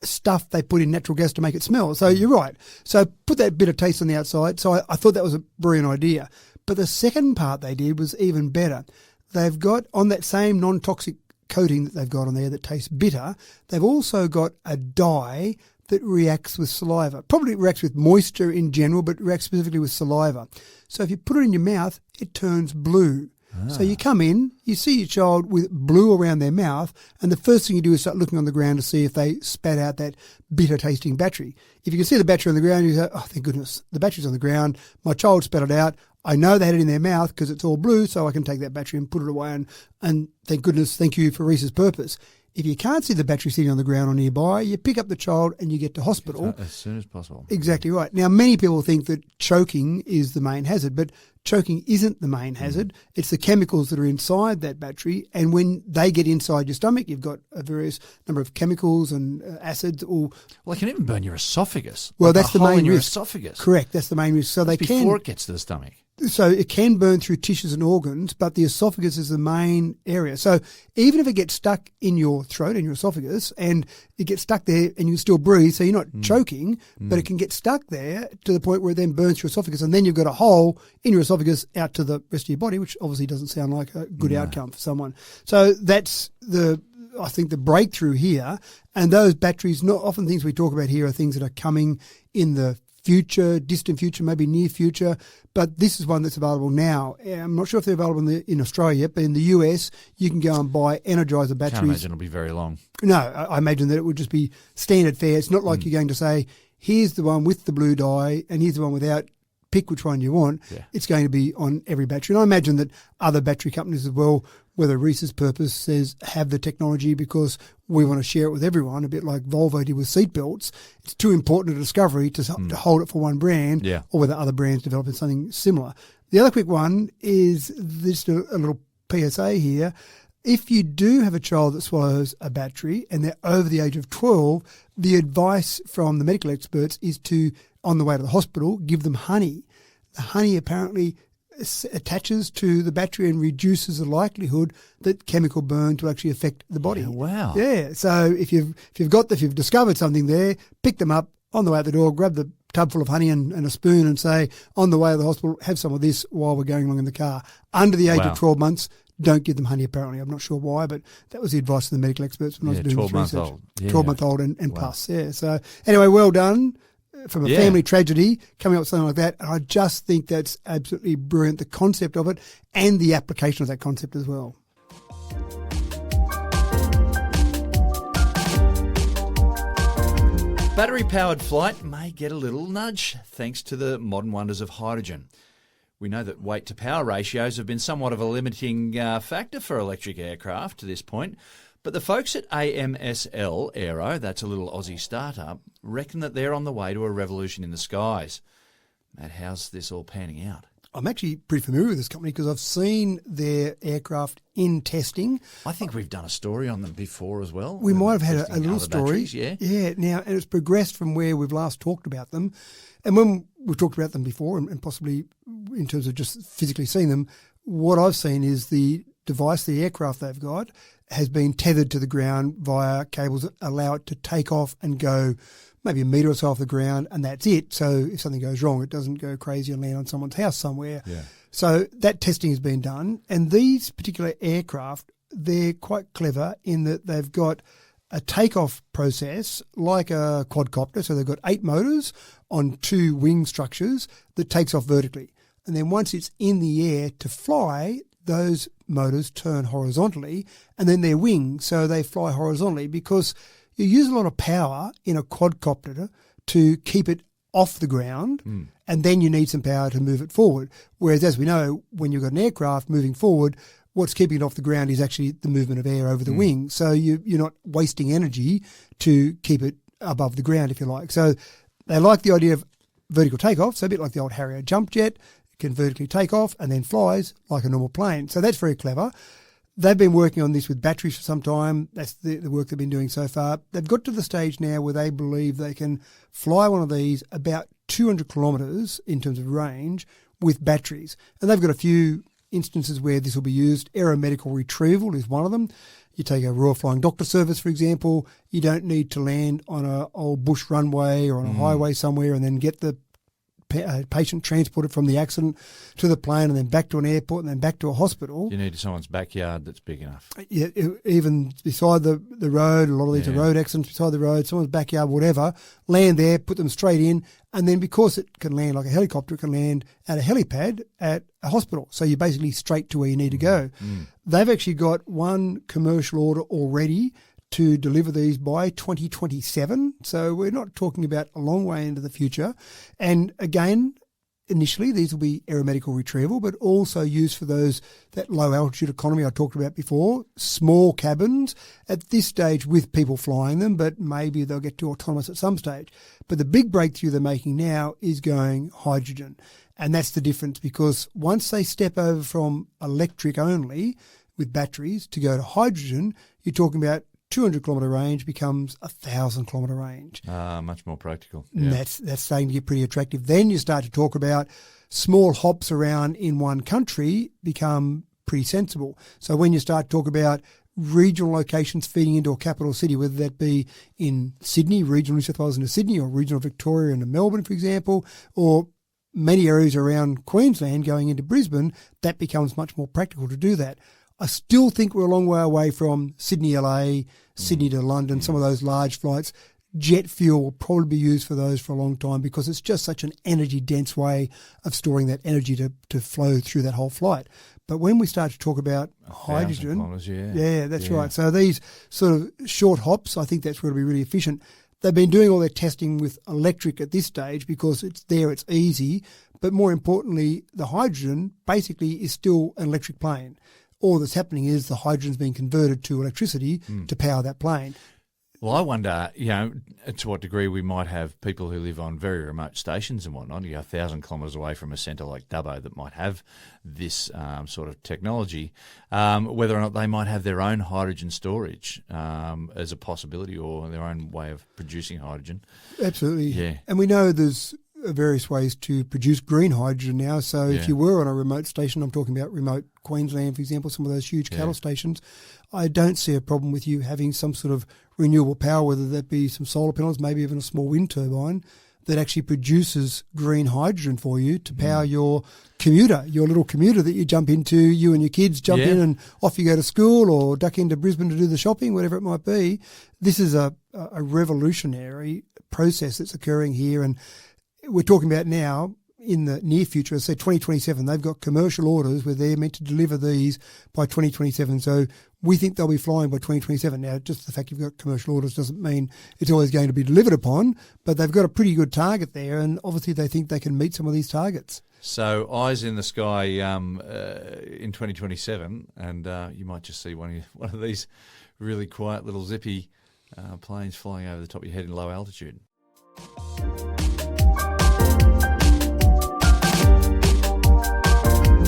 stuff they put in natural gas to make it smell. So you're right. So put that bit of taste on the outside. So I thought that was a brilliant idea. But the second part they did was even better. They've got, on that same non-toxic coating that they've got on there that tastes bitter, they've also got a dye that reacts with saliva. Probably reacts with moisture in general, but reacts specifically with saliva. So if you put it in your mouth, it turns blue. So you come in, you see your child with blue around their mouth, and the first thing you do is start looking on the ground to see if they spat out that bitter-tasting battery. If you can see the battery on the ground, you say, oh, thank goodness, the battery's on the ground. My child spat it out. I know they had it in their mouth because it's all blue, so I can take that battery and put it away and thank goodness, thank you for Reese's Purpose. If you can't see the battery sitting on the ground or nearby, you pick up the child and you get to hospital. As soon as possible. Exactly right. Now, many people think that choking is the main hazard, but choking isn't the main hazard. It's the chemicals that are inside that battery, and when they get inside your stomach, you've got a various number of chemicals and acids. Well, it can even burn your esophagus. Well, like that's the hole main in your risk. esophagus. Correct. That's the main risk. So they before it gets to the stomach. So it can burn through tissues and organs, but the esophagus is the main area. So even if it gets stuck in your throat, in your esophagus, and it gets stuck there and you can still breathe, so you're not choking, but it can get stuck there to the point where it then burns your esophagus, and then you've got a hole in your esophagus out to the rest of your body, which obviously doesn't sound like a good outcome for someone. So that's I think the breakthrough here. And those batteries, not often things we talk about here are things that are coming in the future, distant future, maybe near future, but this is one that's available now. I'm not sure if they're available in Australia yet, but in the US, you can go and buy Energizer batteries. Can't imagine it'll be very long. No, I imagine that it would just be standard fare. It's not like you're going to say, here's the one with the blue dye and here's the one without. Pick which one you want. Yeah. It's going to be on every battery. And I imagine that other battery companies as well, whether Reese's Purpose says have the technology because we want to share it with everyone, a bit like Volvo did with seatbelts. It's too important a discovery to hold it for one brand, or whether other brands developing something similar. The other quick one is just a little PSA here. If you do have a child that swallows a battery and they're over the age of 12, the advice from the medical experts is to, on the way to the hospital, give them honey. The honey apparently attaches to the battery and reduces the likelihood that chemical burns will actually affect the body. Yeah, wow. Yeah. So if you've discovered something there, pick them up on the way out the door, grab the tub full of honey and a spoon and say, on the way to the hospital, have some of this while we're going along in the car. Under the age of 12 months, don't give them honey, apparently. I'm not sure why, but that was the advice of the medical experts when I was doing this research. 12-month-old. Yeah. 12-month-old and plus, yeah. So anyway, well done. From a family tragedy, coming up with something like that. And I just think that's absolutely brilliant, the concept of it and the application of that concept as well. Battery-powered flight may get a little nudge thanks to the modern wonders of hydrogen. We know that weight-to-power ratios have been somewhat of a limiting factor for electric aircraft to this point, but the folks at AMSL Aero, that's a little Aussie startup, reckon that they're on the way to a revolution in the skies. Matt, how's this all panning out? I'm actually pretty familiar with this company because I've seen their aircraft in testing. I think we've done a story on them before as well. We might have had a little other story. batteries, yeah. Yeah, now, and it's progressed from where we've last talked about them. And when we've talked about them before, and possibly in terms of just physically seeing them, what I've seen is the device, the aircraft they've got, has been tethered to the ground via cables that allow it to take off and go maybe a metre or so off the ground, and that's it. So if something goes wrong, it doesn't go crazy and land on someone's house somewhere. Yeah. So that testing has been done. And these particular aircraft, they're quite clever in that they've got a takeoff process like a quadcopter. So they've got 8 motors on 2 wing structures that takes off vertically. And then once it's in the air to fly, those motors turn horizontally and then they're winged, so they fly horizontally because you use a lot of power in a quadcopter to keep it off the ground and then you need some power to move it forward. Whereas, as we know, when you've got an aircraft moving forward, what's keeping it off the ground is actually the movement of air over the wing. So you're not wasting energy to keep it above the ground, if you like. So they like the idea of vertical takeoff, so a bit like the old Harrier jump jet. It can vertically take off and then flies like a normal plane. So that's very clever. They've been working on this with batteries for some time. That's the work they've been doing so far. They've got to the stage now where they believe they can fly one of these about 200 kilometres in terms of range with batteries. And they've got a few instances where this will be used. Aeromedical retrieval is one of them. You take a Royal Flying Doctor Service, for example. You don't need to land on an old bush runway or on a highway somewhere and then get the patient transported from the accident to the plane and then back to an airport and then back to a hospital. You need someone's backyard that's big enough. Yeah, even beside the road, a lot of these are road accidents beside the road, someone's backyard, whatever, land there, put them straight in, and then because it can land like a helicopter, it can land at a helipad at a hospital. So you're basically straight to where you need to go. They've actually got one commercial order already to deliver these by 2027. So we're not talking about a long way into the future. And again, initially these will be aeromedical retrieval, but also used for that low altitude economy I talked about before, small cabins at this stage with people flying them, but maybe they'll get to autonomous at some stage. But the big breakthrough they're making now is going hydrogen. And that's the difference, because once they step over from electric only with batteries to go to hydrogen, you're talking about 200-kilometre range becomes 1,000-kilometre range. Much more practical. Yeah. And that's starting to get pretty attractive. Then you start to talk about small hops around in one country become pretty sensible. So when you start to talk about regional locations feeding into a capital city, whether that be in Sydney, regional New South Wales into Sydney, or regional Victoria into Melbourne, for example, or many areas around Queensland going into Brisbane, that becomes much more practical to do that. I still think we're a long way away from Sydney, LA, Sydney to London, some of those large flights. Jet fuel will probably be used for those for a long time because it's just such an energy-dense way of storing that energy to flow through that whole flight. But when we start to talk about hydrogen, that's right. So these sort of short hops, I think that's where it'll be really efficient. They've been doing all their testing with electric at this stage because it's there, it's easy. But more importantly, the hydrogen basically is still an electric plane. All that's happening is the hydrogen's being converted to electricity to power that plane. Well, I wonder, to what degree we might have people who live on very remote stations and whatnot, 1,000 kilometres away from a centre like Dubbo that might have this sort of technology, whether or not they might have their own hydrogen storage as a possibility or their own way of producing hydrogen. Absolutely. Yeah. And we know there's various ways to produce green hydrogen now. So if you were on a remote station, I'm talking about remote Queensland, for example, some of those huge cattle stations, I don't see a problem with you having some sort of renewable power, whether that be some solar panels, maybe even a small wind turbine, that actually produces green hydrogen for you to power your commuter, your little commuter that you jump into, you and your kids jump in and off you go to school or duck into Brisbane to do the shopping, whatever it might be. This is a revolutionary process that's occurring here, and we're talking about now in the near future, say 2027, they've got commercial orders where they're meant to deliver these by 2027. So we think they'll be flying by 2027. Now, just the fact you've got commercial orders doesn't mean it's always going to be delivered upon, but they've got a pretty good target there, and obviously they think they can meet some of these targets. So eyes in the sky in 2027, and you might just see one of these really quiet little zippy planes flying over the top of your head in low altitude.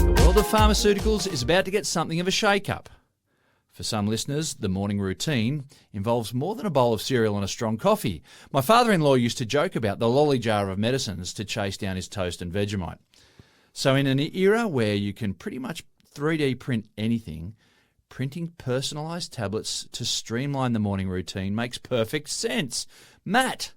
The world of pharmaceuticals is about to get something of a shake-up. For some listeners, the morning routine involves more than a bowl of cereal and a strong coffee. My father-in-law used to joke about the lolly jar of medicines to chase down his toast and Vegemite. So in an era where you can pretty much 3D print anything, printing personalised tablets to streamline the morning routine makes perfect sense. Matt,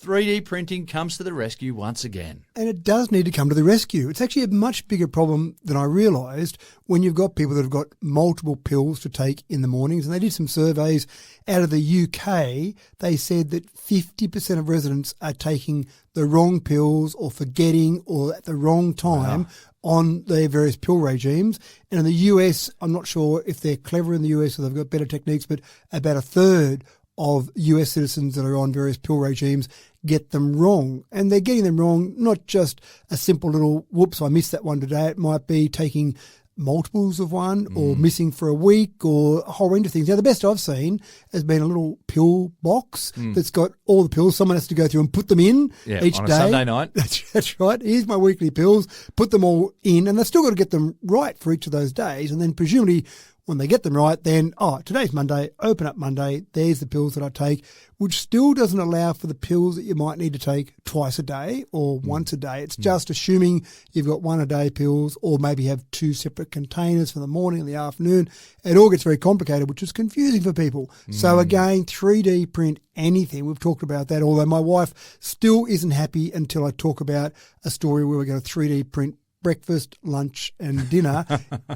3D printing comes to the rescue once again. And it does need to come to the rescue. It's actually a much bigger problem than I realised when you've got people that have got multiple pills to take in the mornings. And they did some surveys out of the UK. They said that 50% of residents are taking the wrong pills or forgetting or at the wrong time on their various pill regimes. And in the US, I'm not sure if they're clever in the US or they've got better techniques, but about a third of US citizens that are on various pill regimes get them wrong. And they're getting them wrong, not just a simple little, whoops, I missed that one today. It might be taking multiples of one or missing for a week or a whole range of things. Now, the best I've seen has been a little pill box that's got all the pills. Someone has to go through and put them in each on day. A Sunday night. That's right. Here's my weekly pills. Put them all in, and they've still got to get them right for each of those days. And then presumably when they get them right, then, today's Monday, open up Monday, there's the pills that I take, which still doesn't allow for the pills that you might need to take twice a day or once a day. It's just assuming you've got one a day pills or maybe have two separate containers for the morning and the afternoon. It all gets very complicated, which is confusing for people. So again, 3D print anything. We've talked about that, although my wife still isn't happy until I talk about a story where we're going to 3D print breakfast, lunch and dinner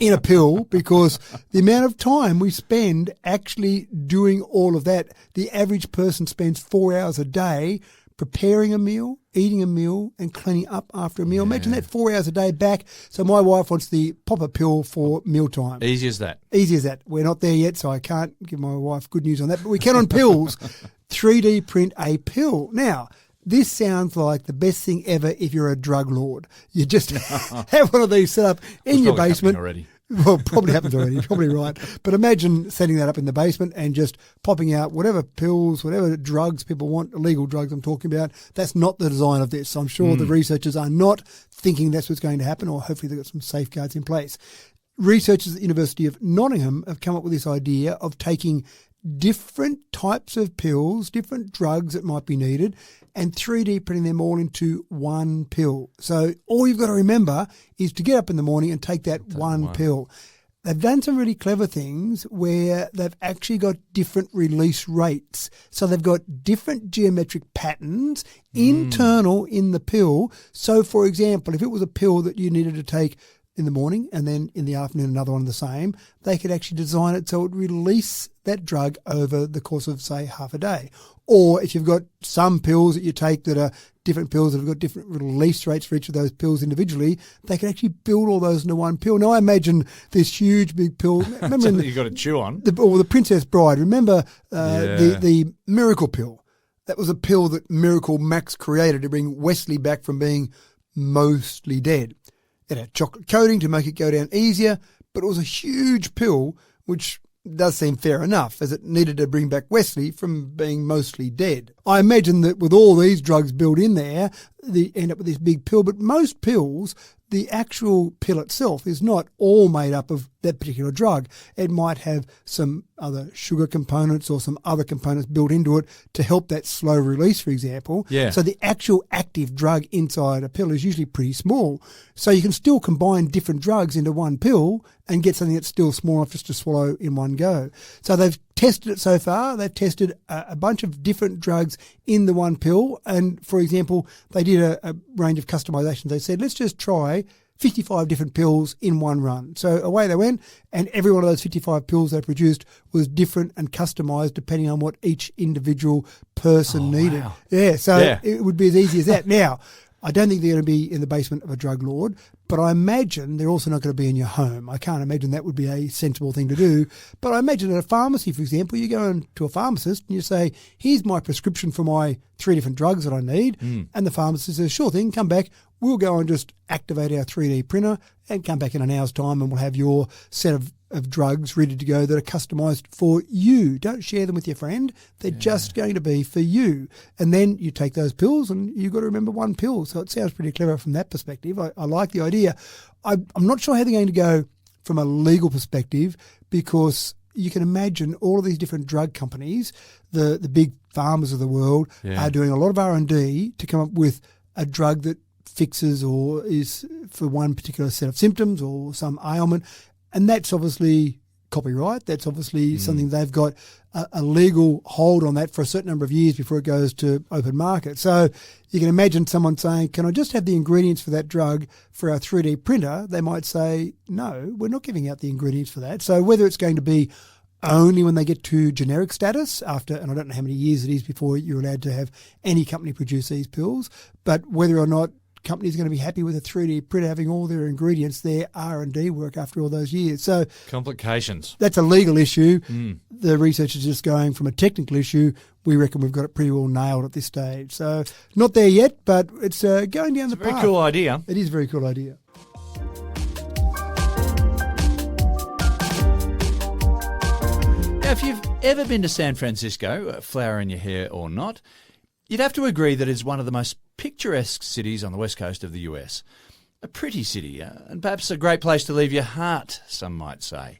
in a pill, because the amount of time we spend actually doing all of that, the average person spends 4 hours a day preparing a meal, eating a meal and cleaning up after a meal. Imagine that 4 hours a day back. So my wife wants the pop a pill for mealtime. Easy as that. Easy as that. We're not there yet, so I can't give my wife good news on that, but we can on pills 3D print a pill. Now, this sounds like the best thing ever if you're a drug lord. You just have one of these set up in your basement. Already. Well, probably happens already. You're probably right. But imagine setting that up in the basement and just popping out whatever pills, whatever drugs people want, illegal drugs I'm talking about. That's not the design of this. I'm sure the researchers are not thinking that's what's going to happen, or hopefully they've got some safeguards in place. Researchers at the University of Nottingham have come up with this idea of taking different types of pills, different drugs that might be needed, and 3D printing them all into one pill. So all you've got to remember is to get up in the morning and take that one pill. They've done some really clever things where they've actually got different release rates. So they've got different geometric patterns internal in the pill. So, for example, if it was a pill that you needed to take in the morning and then in the afternoon another one the same, they could actually design it so it would release that drug over the course of, say, half a day. Or if you've got some pills that you take that are different pills that have got different release rates for each of those pills individually, they can actually build all those into one pill. Now, I imagine this huge big pill. Remember you've got to chew on. The Princess Bride. Remember the Miracle Pill? That was a pill that Miracle Max created to bring Wesley back from being mostly dead. It had chocolate coating to make it go down easier, but it was a huge pill which does seem fair enough, as it needed to bring back Wesley from being mostly dead. I imagine that with all these drugs built in there, they end up with this big pill, but most pills, the actual pill itself is not all made up of that particular drug. It might have some other sugar components or some other components built into it to help that slow release, for example. Yeah. So the actual active drug inside a pill is usually pretty small. So you can still combine different drugs into one pill and get something that's still small enough just to swallow in one go. So they've tested it so far. They've tested a bunch of different drugs in the one pill. And, for example, they did a range of customizations. They said, let's just try 55 different pills in one run. So away they went, and every one of those 55 pills they produced was different and customised depending on what each individual person needed. Wow. Yeah, so it would be as easy as that. Now, I don't think they're going to be in the basement of a drug lord, but I imagine they're also not going to be in your home. I can't imagine that would be a sensible thing to do. But I imagine at a pharmacy, for example, you go into a pharmacist and you say, here's my prescription for my 3 different drugs that I need. And the pharmacist says, sure thing, come back. We'll go and just activate our 3D printer and come back in an hour's time and we'll have your set of drugs ready to go that are customised for you. Don't share them with your friend. They're just going to be for you. And then you take those pills and you've got to remember one pill. So it sounds pretty clever from that perspective. I like the idea. I'm not sure how they're going to go from a legal perspective, because you can imagine all of these different drug companies, the big pharmas of the world, are doing a lot of R&D to come up with a drug that fixes or is for one particular set of symptoms or some ailment. And that's obviously copyright. That's obviously something they've got a legal hold on that for a certain number of years before it goes to open market. So you can imagine someone saying, can I just have the ingredients for that drug for our 3D printer? They might say, no, we're not giving out the ingredients for that. So whether it's going to be only when they get to generic status after, and I don't know how many years it is before you're allowed to have any company produce these pills, but whether or not companies are going to be happy with a 3D printer having all their ingredients, their R&D work after all those years. So complications. That's a legal issue. The research is just going from a technical issue. We reckon we've got it pretty well nailed at this stage. So not there yet, but it's going down the path. Very cool idea. It is a very cool idea. Now, if you've ever been to San Francisco, flower in your hair or not, you'd have to agree that it's one of the most picturesque cities on the west coast of the US. A pretty city, and perhaps a great place to leave your heart, some might say.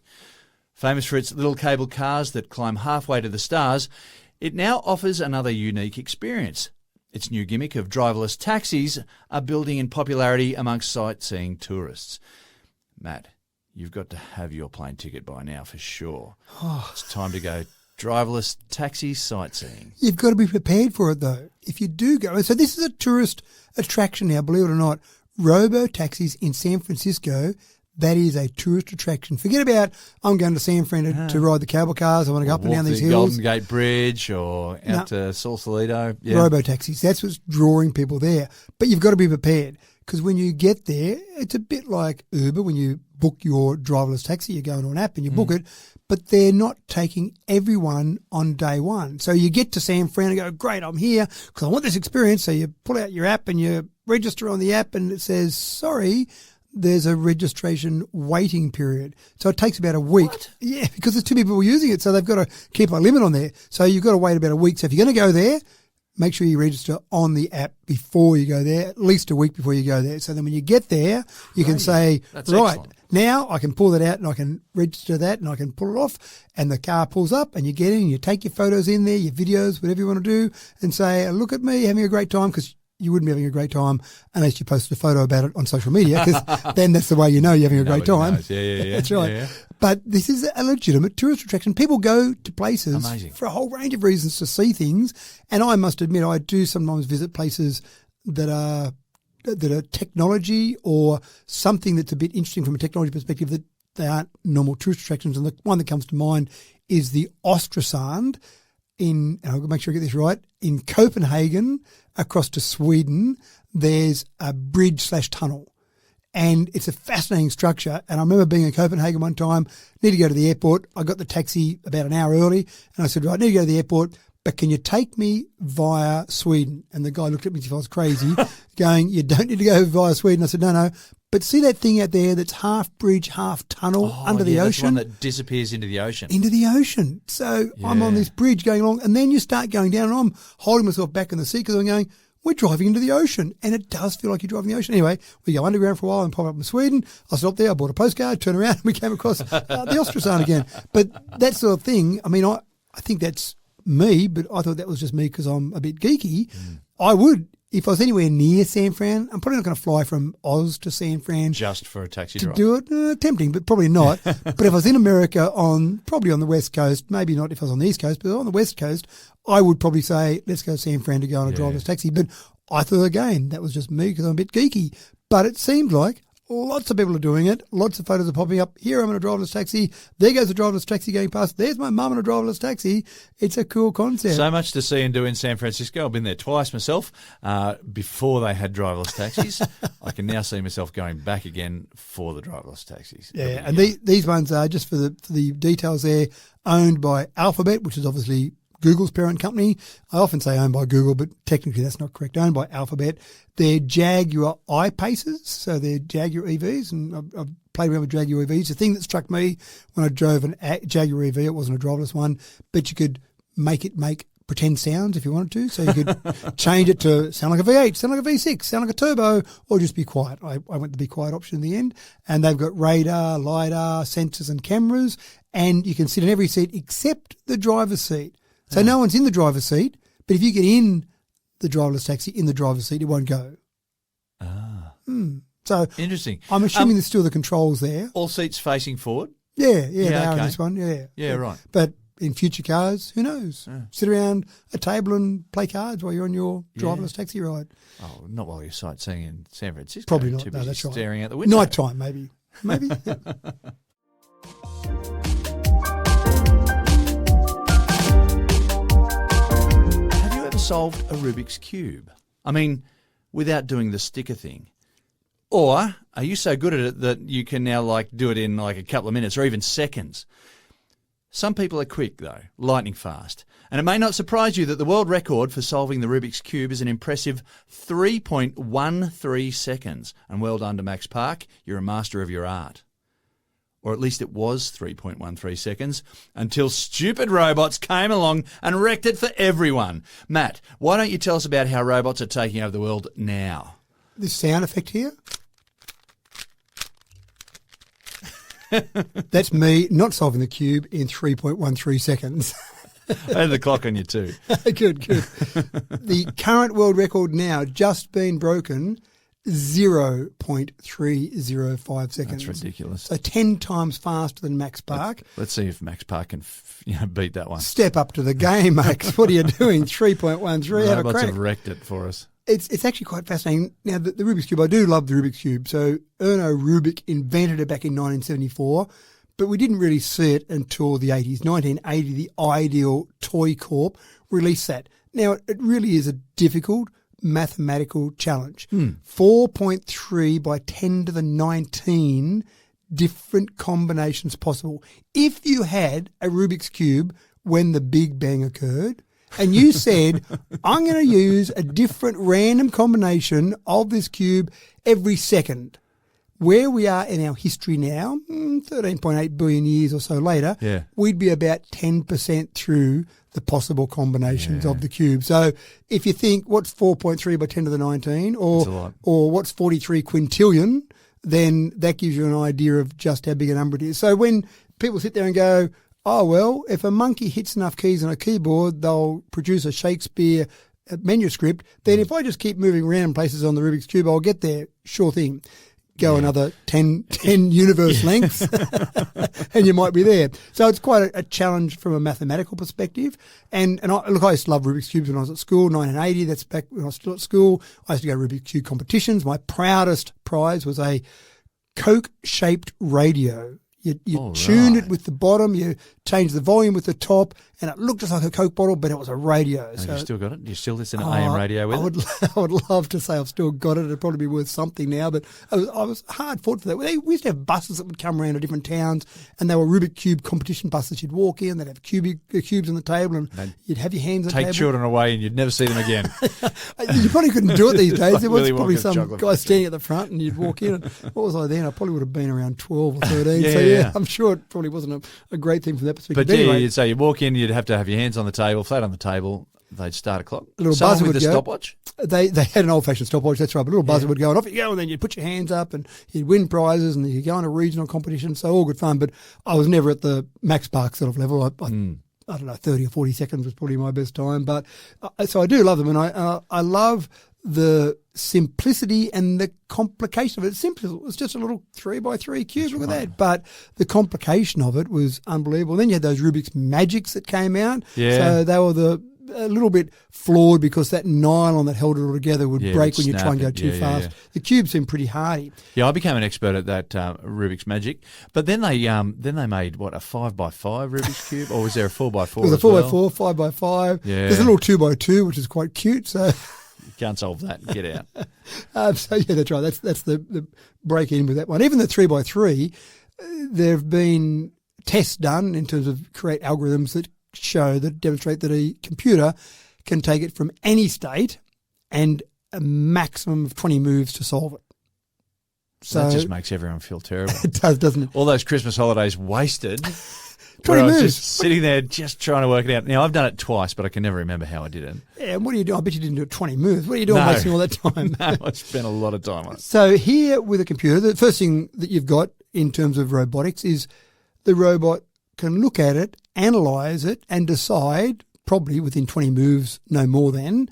Famous for its little cable cars that climb halfway to the stars, it now offers another unique experience. Its new gimmick of driverless taxis are building in popularity amongst sightseeing tourists. Matt, you've got to have your plane ticket by now for sure. It's time to go driverless taxi sightseeing. You've got to be prepared for it, though. If you do go, so this is a tourist attraction now, believe it or not. Robotaxis in San Francisco, that is a tourist attraction. Forget about, I'm going to San Fran to ride the cable cars. I want to go up and down these hills. Golden Gate Bridge or out to Sausalito. Yeah. Robotaxis, that's what's drawing people there. But you've got to be prepared, because when you get there, it's a bit like Uber. When you book your driverless taxi, you go into an app and you book it, but they're not taking everyone on day one. So you get to San Fran and go, great, I'm here because I want this experience. So you pull out your app and you register on the app and it says, sorry, there's a registration waiting period. So it takes about a week. What? Yeah, because there's too many people using it. So they've got to keep a limit on there. So you've got to wait about a week. So if you're going to go there, make sure you register on the app before you go there, at least a week before you go there. So then when you get there, you can say, That's right, excellent. now I can pull that out and I can register that and I can pull it off, and the car pulls up and you get in, you take your photos in there, your videos, whatever you want to do, and say, look at me having a great time, because you wouldn't be having a great time unless you posted a photo about it on social media, because then that's the way you know you're having a great time. Knows. Yeah. That's right. Yeah. But this is a legitimate tourist attraction. People go to places Amazing. for a whole range of reasons to see things. And I must admit, I do sometimes visit places that are technology or something that's a bit interesting from a technology perspective that they aren't normal tourist attractions. And the one that comes to mind is the Ostrasand and I'll make sure I get this right, in Copenhagen across to Sweden. There's a bridge/tunnel. And it's a fascinating structure. And I remember being in Copenhagen one time, need to go to the airport. I got the taxi about an hour early and I said, right, I need to go to the airport, but can you take me via Sweden? And the guy looked at me as if I was crazy, going, you don't need to go via Sweden. I said, no, But see that thing out there that's half bridge, half tunnel under the that's ocean? one that disappears into the ocean. Into the ocean. So I'm on this bridge going along, and then you start going down, and I'm holding myself back in the seat because I'm going, we're driving into the ocean. And it does feel like you're driving the ocean. Anyway, we go underground for a while and pop up in Sweden. I stopped there, I bought a postcard, turned around, and we came across the Ostrasand again. But that sort of thing, I mean, I think that's me, but I thought that was just me because I'm a bit geeky. I would, if I was anywhere near San Fran, I'm probably not going to fly from Oz to San Fran. Just for a taxi to drive. do it. Tempting, but probably not. But if I was in America probably on the West Coast, maybe not if I was on the East Coast, but on the West Coast, I would probably say, let's go to San Fran to go on a driverless taxi. But I thought, again, that was just me because I'm a bit geeky. But it seems like lots of people are doing it. Lots of photos are popping up. Here I'm in a driverless taxi. There goes a driverless taxi going past. There's my mum in a driverless taxi. It's a cool concept. So much to see and do in San Francisco. I've been there twice myself before they had driverless taxis. I can now see myself going back again for the driverless taxis. Yeah, and these ones are, just for the details there, owned by Alphabet, which is obviously Google's parent company. I often say owned by Google, but technically that's not correct. Owned by Alphabet. They're Jaguar I-Paces, so they're Jaguar EVs, and I've played around with Jaguar EVs. The thing that struck me when I drove a Jaguar EV, it wasn't a driverless one, but you could make it make pretend sounds if you wanted to. So you could change it to sound like a V8, sound like a V6, sound like a turbo, or just be quiet. I went the be quiet option in the end. And they've got radar, LiDAR, sensors and cameras, and you can sit in every seat except the driver's seat. So no one's in the driver's seat, but if you get in the driverless taxi in the driver's seat, it won't go. So interesting. I'm assuming there's still the controls there. All seats facing forward? Yeah, they are in okay. this one, Yeah, right. But in future cars, who knows? Sit around a table and play cards while you're on your driverless taxi ride. Oh, not while you're sightseeing in San Francisco. Probably not. Too No, busy that's right. staring out the window. Nighttime, maybe. Yeah. Have you ever solved a Rubik's Cube? I mean, without doing the sticker thing. Or are you so good at it that you can now do it in a couple of minutes or even seconds? Some people are quick though, lightning fast. And it may not surprise you that the world record for solving the Rubik's Cube is an impressive 3.13 seconds. And well done to Max Park, you're a master of your art. Or at least it was 3.13 seconds until stupid robots came along and wrecked it for everyone. Matt, why don't you tell us about how robots are taking over the world now? This sound effect here. That's me not solving the cube in 3.13 seconds. I had the clock on you too. Good. The current world record now just been broken, 0.305 seconds. That's ridiculous. So 10 times faster than Max Park. Let's see if Max Park can beat that one. Step up to the game, Max. What are you doing? 3.13. Have a Robots crack. have wrecked it for us. It's actually quite fascinating. Now, the Rubik's Cube, I do love the Rubik's Cube. So Erno Rubik invented it back in 1974, but we didn't really see it until the 80s. 1980, the Ideal Toy Corp released that. Now, it really is a difficult mathematical challenge. 4.3 by 10 to the 19 different combinations possible. If you had a Rubik's Cube when the Big Bang occurred, and you said, I'm going to use a different random combination of this cube every second. Where we are in our history now, 13.8 billion years or so later, we'd be about 10% through the possible combinations of the cube. So if you think, what's 4.3 by 10 to the 19, or what's 43 quintillion, then that gives you an idea of just how big a number it is. So when people sit there and go, oh, well, if a monkey hits enough keys on a keyboard, they'll produce a Shakespeare manuscript. Then if I just keep moving random places on the Rubik's Cube, I'll get there. Sure thing. Go another 10 universe lengths and you might be there. So it's quite a challenge from a mathematical perspective. And I used to love Rubik's Cubes when I was at school, 1980. That's back when I was still at school. I used to go to Rubik's Cube competitions. My proudest prize was a Coke-shaped radio. You Oh, tuned right. it with the bottom, you changed the volume with the top, and it looked just like a Coke bottle, but it was a radio. Have you still got it? Do you still listen to AM radio with I would love to say I've still got it. It'd probably be worth something now, but I was hard fought for that. We used to have buses that would come around to different towns, and they were Rubik Cube competition buses. You'd walk in, they'd have cubes on the table, and you'd have your hands on the Take table. children away and you'd never see them again. You probably couldn't do it these days. Like There was Willy probably Wonka's some chocolate guy factory. standing at the front, and you'd walk in. And what was I then? I probably would have been around 12 or 13. Yeah, So, yeah. I'm sure it probably wasn't a great thing from that perspective. But yeah, anyway, you'd say you walk in, you'd have to have your hands on the table, flat on the table. They'd start a clock. A little Someone buzzer with would a go. stopwatch. They had an old-fashioned stopwatch, that's right. But a little buzzer would go, and off you go, and then you'd put your hands up, and you'd win prizes, and you'd go on a regional competition. So all good fun. But I was never at the Max Park sort of level. I don't know, 30 or 40 seconds was probably my best time. But so I do love them, and I love the simplicity and the complication of it. It's simple. It's just a little 3x3 cube. Look at that. But the complication of it was unbelievable. Then you had those Rubik's Magics that came out. Yeah. So they were a little bit flawed because that nylon that held it all together would Yeah, break would when you try and go snap it. too Yeah, yeah, fast. yeah. The cubes seem pretty hardy. Yeah, I became an expert at that Rubik's Magic. But then they made what, a 5x5 Rubik's cube, or was there a 4x4? There was a 4x4, 5x5. Yeah. There's a little 2x2, which is quite cute. So, You can't solve that. Get out. so yeah, that's right. That's the break in with that one. Even the 3x3, there have been tests done in terms of create algorithms that demonstrate that a computer can take it from any state and a maximum of 20 moves to solve it. So That just makes everyone feel terrible. it does, doesn't it? All those Christmas holidays wasted. 20 where I was moves. just sitting there just trying to work it out. Now, I've done it twice, but I can never remember how I did it. Yeah, and what are you doing? I bet you didn't do it 20 moves. What are you doing No. wasting all that time? No, I spent a lot of time on it. So here with a computer, the first thing that you've got in terms of robotics is the robot can look at it, analyse it, and decide, probably within 20 moves, no more than,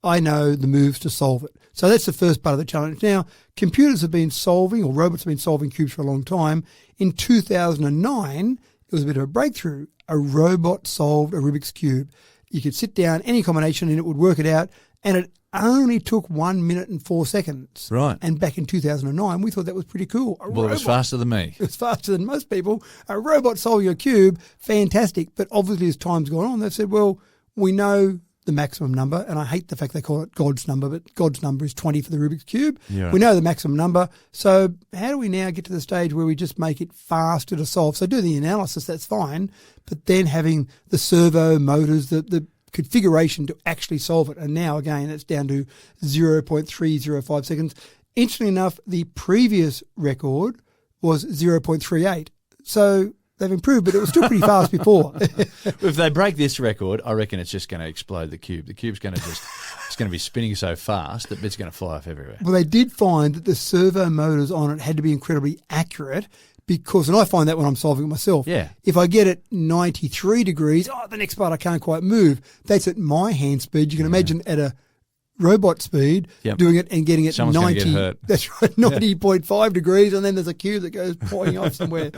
I know the moves to solve it. So that's the first part of the challenge. Now, computers have been solving, or robots have been solving cubes for a long time. In 2009, it was a bit of a breakthrough. A robot solved a Rubik's Cube. You could sit down, any combination, and it would work it out, and it only took 1 minute and 4 seconds. Right. And back in 2009, we thought that was pretty cool. Well, it was faster than me. It was faster than most people. A robot solving a cube, fantastic. But obviously, as time's gone on, they've said, well, we know the maximum number, and I hate the fact they call it God's number, but God's number is 20 for the Rubik's Cube. Yeah. We know the maximum number. So how do we now get to the stage where we just make it faster to solve? So do the analysis, that's fine, but then having the servo motors, the configuration to actually solve it. And now, again, it's down to 0.305 seconds. Interestingly enough, the previous record was 0.38. So they've improved, but it was still pretty fast before. If they break this record, I reckon it's just going to explode the cube. The cube's going to it's going to be spinning so fast that it's going to fly off everywhere. Well, they did find that the servo motors on it had to be incredibly accurate because, and I find that when I'm solving it myself. Yeah. If I get it 93 degrees, the next part I can't quite move. That's at my hand speed. You can imagine at a robot speed Yep. doing it and getting it Someone's gonna 90. get hurt. That's right, 90.5 degrees, and then there's a cube that goes pointing off somewhere.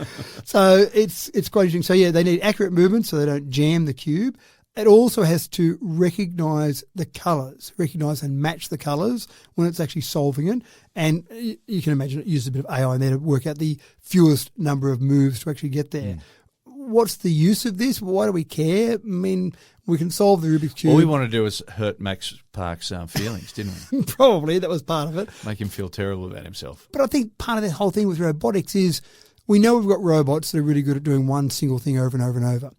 So it's quite interesting. So yeah, they need accurate movement so they don't jam the cube. It also has to recognise the colours, recognise and match the colours when it's actually solving it. And you can imagine it uses a bit of AI in there to work out the fewest number of moves to actually get there. What's the use of this? Why do we care? I mean, we can solve the Rubik's Cube. All we want to do is hurt Max Park's feelings, didn't we? Probably, that was part of it. Make him feel terrible about himself. But I think part of the whole thing with robotics is we know we've got robots that are really good at doing one single thing over and over and over.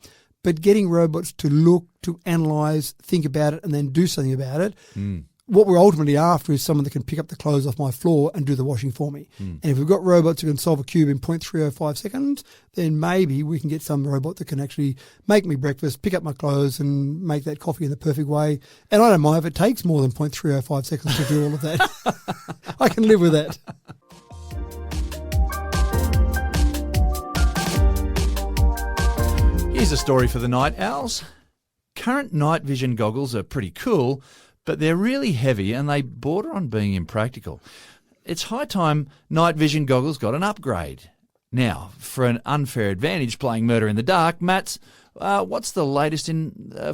But getting robots to look, to analyse, think about it, and then do something about it, what we're ultimately after is someone that can pick up the clothes off my floor and do the washing for me. And if we've got robots who can solve a cube in 0.305 seconds, then maybe we can get some robot that can actually make me breakfast, pick up my clothes, and make that coffee in the perfect way. And I don't mind if it takes more than 0.305 seconds to do all of that. I can live with that. Here's a story for the night owls. Current night vision goggles are pretty cool, but they're really heavy and they border on being impractical. It's high time night vision goggles got an upgrade. Now, for an unfair advantage playing Murder in the Dark, Mats, what's the latest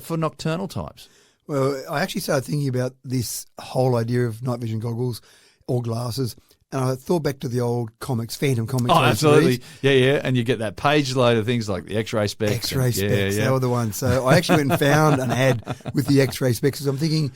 for nocturnal types? Well, I actually started thinking about this whole idea of night vision goggles or glasses and I thought back to the old comics, Phantom comics. Oh, I used to read. absolutely. Yeah. And you get that page load of things like the X-ray specs. X-ray specs, Yeah. they were the ones. So I actually went and found an ad with the X-ray specs. So I'm thinking,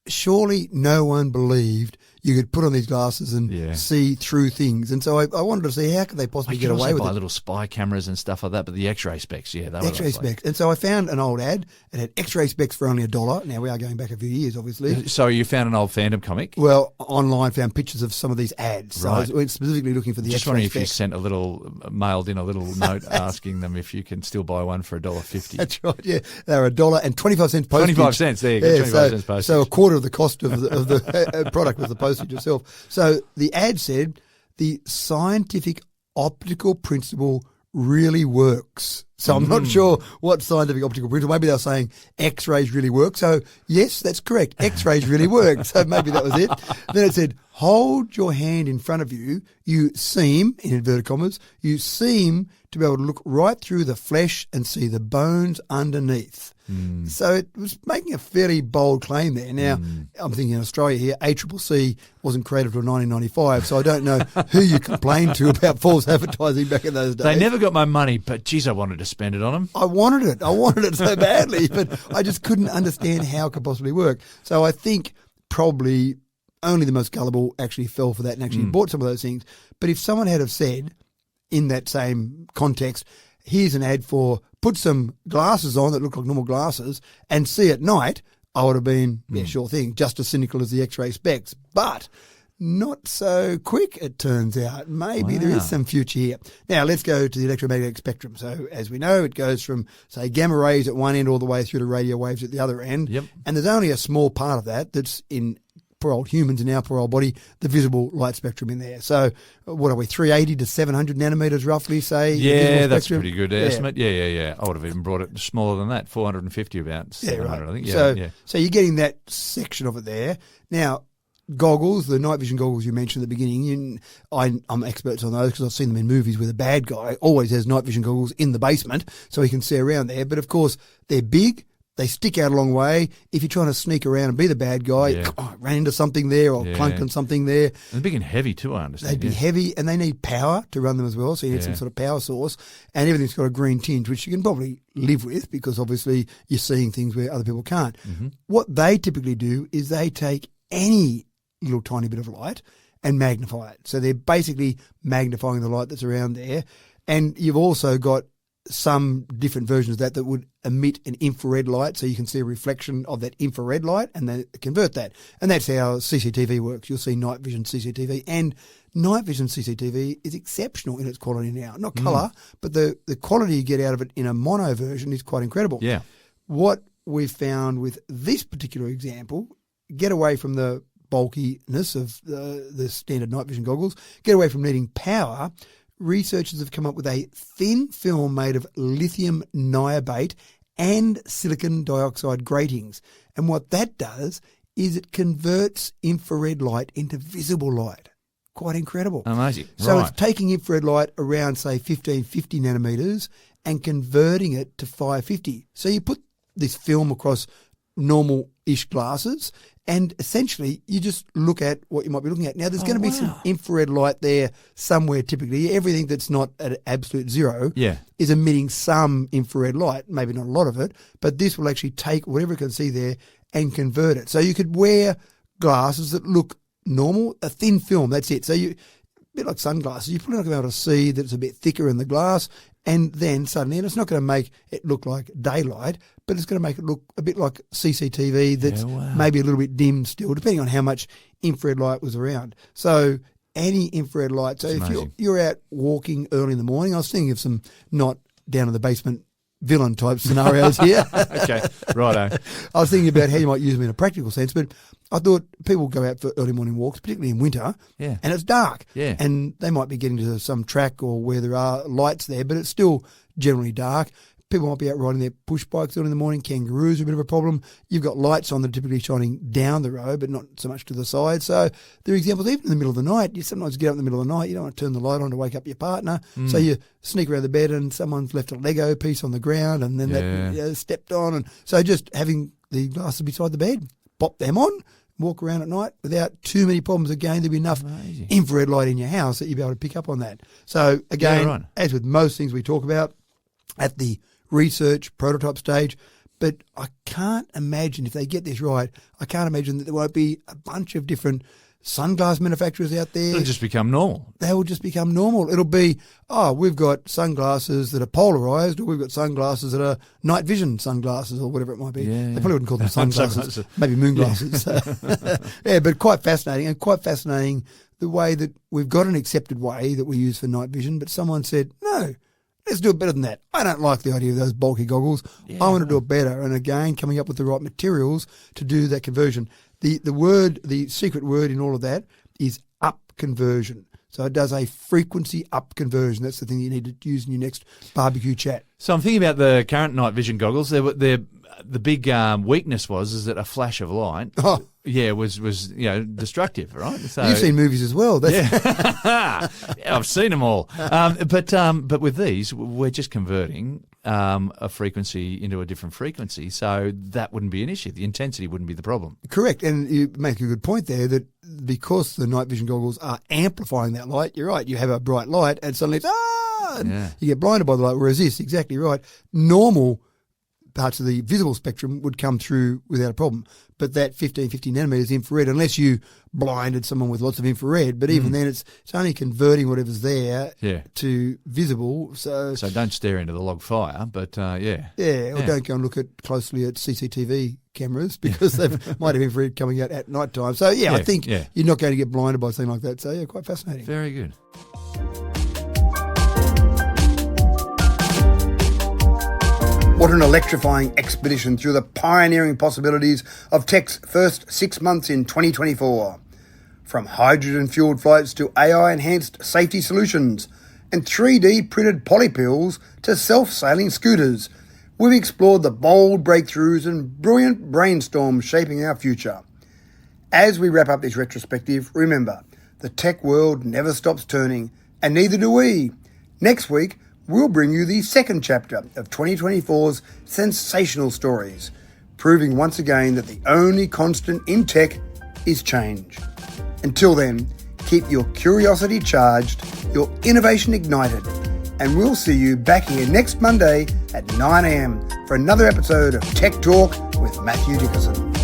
surely no one believed you could put on these glasses and see through things. And so I wanted to see how could they possibly get away with buy it. little spy cameras and stuff like that, but the X-ray specs, they were X-ray specs. And so I found an old ad. It had X-ray specs for only $1. Now we are going back a few years, obviously. So you found an old Phantom comic? Well, online found pictures of some of these ads. So Right. I was specifically looking for the Just X-ray wondering if you specs. mailed in a little note asking them if you can still buy one for $1.50. That's right, yeah. They were $1 and 25 cents postage. 25 cents, there you go, 25 cents postage. So a quarter of the cost of the product was the postage itself. So the ad said, the scientific optical principle really works. So I'm not sure what scientific optical principle. Maybe they were saying X-rays really work. So yes, that's correct. X-rays really work. So maybe that was it. Then it said, hold your hand in front of you. You seem, in inverted commas, you seem to be able to look right through the flesh and see the bones underneath. So it was making a fairly bold claim there. Now, I'm thinking in Australia here, ACCC wasn't created until 1995, so I don't know who you complained to about false advertising back in those days. They never got my money, but geez, I wanted to spend it on them. I wanted it so badly, but I just couldn't understand how it could possibly work. So I think probably only the most gullible actually fell for that and actually bought some of those things. But if someone had have said in that same context, here's an ad for put some glasses on that look like normal glasses and see at night, I would have been, sure thing, just as cynical as the X-ray specs. But not so quick, it turns out. Maybe there is some future here. Now, let's go to the electromagnetic spectrum. So, as we know, it goes from, say, gamma rays at one end all the way through to radio waves at the other end. Yep. And there's only a small part of that that's in poor old humans in our poor old body, the visible light spectrum in there. So, what are we, 380 to 700 nanometers roughly, say? Yeah, that's a spectrum? pretty good estimate. Yeah. I would have even brought it smaller than that, 450 about 700, I think. So you're getting that section of it there. Now, goggles, the night vision goggles you mentioned at the beginning, I'm experts on those because I've seen them in movies where the bad guy always has night vision goggles in the basement so he can see around there. But, of course, they're big. They stick out a long way. If you're trying to sneak around and be the bad guy, ran into something there or clunked on something there. They're big and heavy too, I understand. They'd be heavy and they need power to run them as well. So you need some sort of power source. And everything's got a green tinge, which you can probably live with because obviously you're seeing things where other people can't. What they typically do is they take any little tiny bit of light and magnify it. So they're basically magnifying the light that's around there. And you've also got some different versions of that would emit an infrared light, so you can see a reflection of that infrared light and then convert that. And that's how CCTV works. You'll see night vision CCTV, and night vision CCTV is exceptional in its quality now. Not colour, but the quality you get out of it in a mono version is quite incredible. Yeah. What we've found with this particular example, get away from the bulkiness of the standard night vision goggles, get away from needing power. Researchers have come up with a thin film made of lithium niobate and silicon dioxide gratings. And what that does is it converts infrared light into visible light. Quite incredible. Amazing. So right. it's taking infrared light around, say, 1550 nanometers and converting it to 550. So you put this film across normal-ish glasses and essentially you just look at what you might be looking at. Now, there's going to be some infrared light there somewhere typically. Everything that's not at absolute zero is emitting some infrared light, maybe not a lot of it, but this will actually take whatever it can see there and convert it. So you could wear glasses that look normal, a thin film, that's it. So a bit like sunglasses, you're probably not going to be able to see that it's a bit thicker in the glass, and then suddenly, and it's not going to make it look like daylight, but it's going to make it look a bit like CCTV that's maybe a little bit dim still, depending on how much infrared light was around. So any infrared light. So if you're out walking early in the morning, I was thinking of some not down in the basement villain type scenarios here. Okay, righto. I was thinking about how you might use them in a practical sense, but I thought people go out for early morning walks, particularly in winter, and it's dark. Yeah. And they might be getting to some track or where there are lights there, but it's still generally dark. People might be out riding their push bikes early in the morning. Kangaroos are a bit of a problem. You've got lights on that are typically shining down the road, but not so much to the side. So there are examples, even in the middle of the night. You sometimes get up in the middle of the night, you don't want to turn the light on to wake up your partner. So you sneak around the bed and someone's left a Lego piece on the ground and then that stepped on. And so just having the glasses beside the bed, pop them on, walk around at night without too many problems. Again, there'll be enough infrared light in your house that you'll be able to pick up on that. So again, as with most things we talk about at the research prototype stage, but I can't imagine if they get this right, I can't imagine that there won't be a bunch of different sunglass manufacturers out there. It'll just become normal. They will just become normal. It'll be, we've got sunglasses that are polarised, or we've got sunglasses that are night vision sunglasses, or whatever it might be. Yeah. They probably wouldn't call them sunglasses, maybe moon glasses. Yeah, but quite fascinating, and quite fascinating the way that we've got an accepted way that we use for night vision, but someone said, no, let's do it better than that. I don't like the idea of those bulky goggles. I want to do it better. And again, coming up with the right materials to do that conversion. The secret word in all of that is up conversion. So it does a frequency up conversion. That's the thing you need to use in your next barbecue chat. So I'm thinking about the current night vision goggles. The big weakness is that a flash of light, was destructive, right? So, you've seen movies as well. Yeah, I've seen them all. But with these, we're just converting a frequency into a different frequency, so that wouldn't be an issue. The intensity wouldn't be the problem. Correct, and you make a good point there that because the night vision goggles are amplifying that light, you're right, you have a bright light and suddenly it's, you get blinded by the light, whereas this, exactly right, normal parts of the visible spectrum would come through without a problem. But that 1550 nanometers infrared, unless you blinded someone with lots of infrared, but even then it's only converting whatever's there to visible. So don't stare into the log fire, but or don't go and look closely at CCTV cameras because they might have infrared coming out at night time. So I think you're not going to get blinded by something like that. So quite fascinating. Very good. What an electrifying expedition through the pioneering possibilities of tech's first 6 months in 2024. From hydrogen-fueled flights to AI-enhanced safety solutions and 3D printed polypills to self-sailing scooters, we've explored the bold breakthroughs and brilliant brainstorms shaping our future. As we wrap up this retrospective, remember, the tech world never stops turning, and neither do we. Next week, we'll bring you the second chapter of 2024's sensational stories, proving once again that the only constant in tech is change. Until then, keep your curiosity charged, your innovation ignited, and we'll see you back here next Monday at 9 a.m. for another episode of Tech Talk with Matthew Dickerson.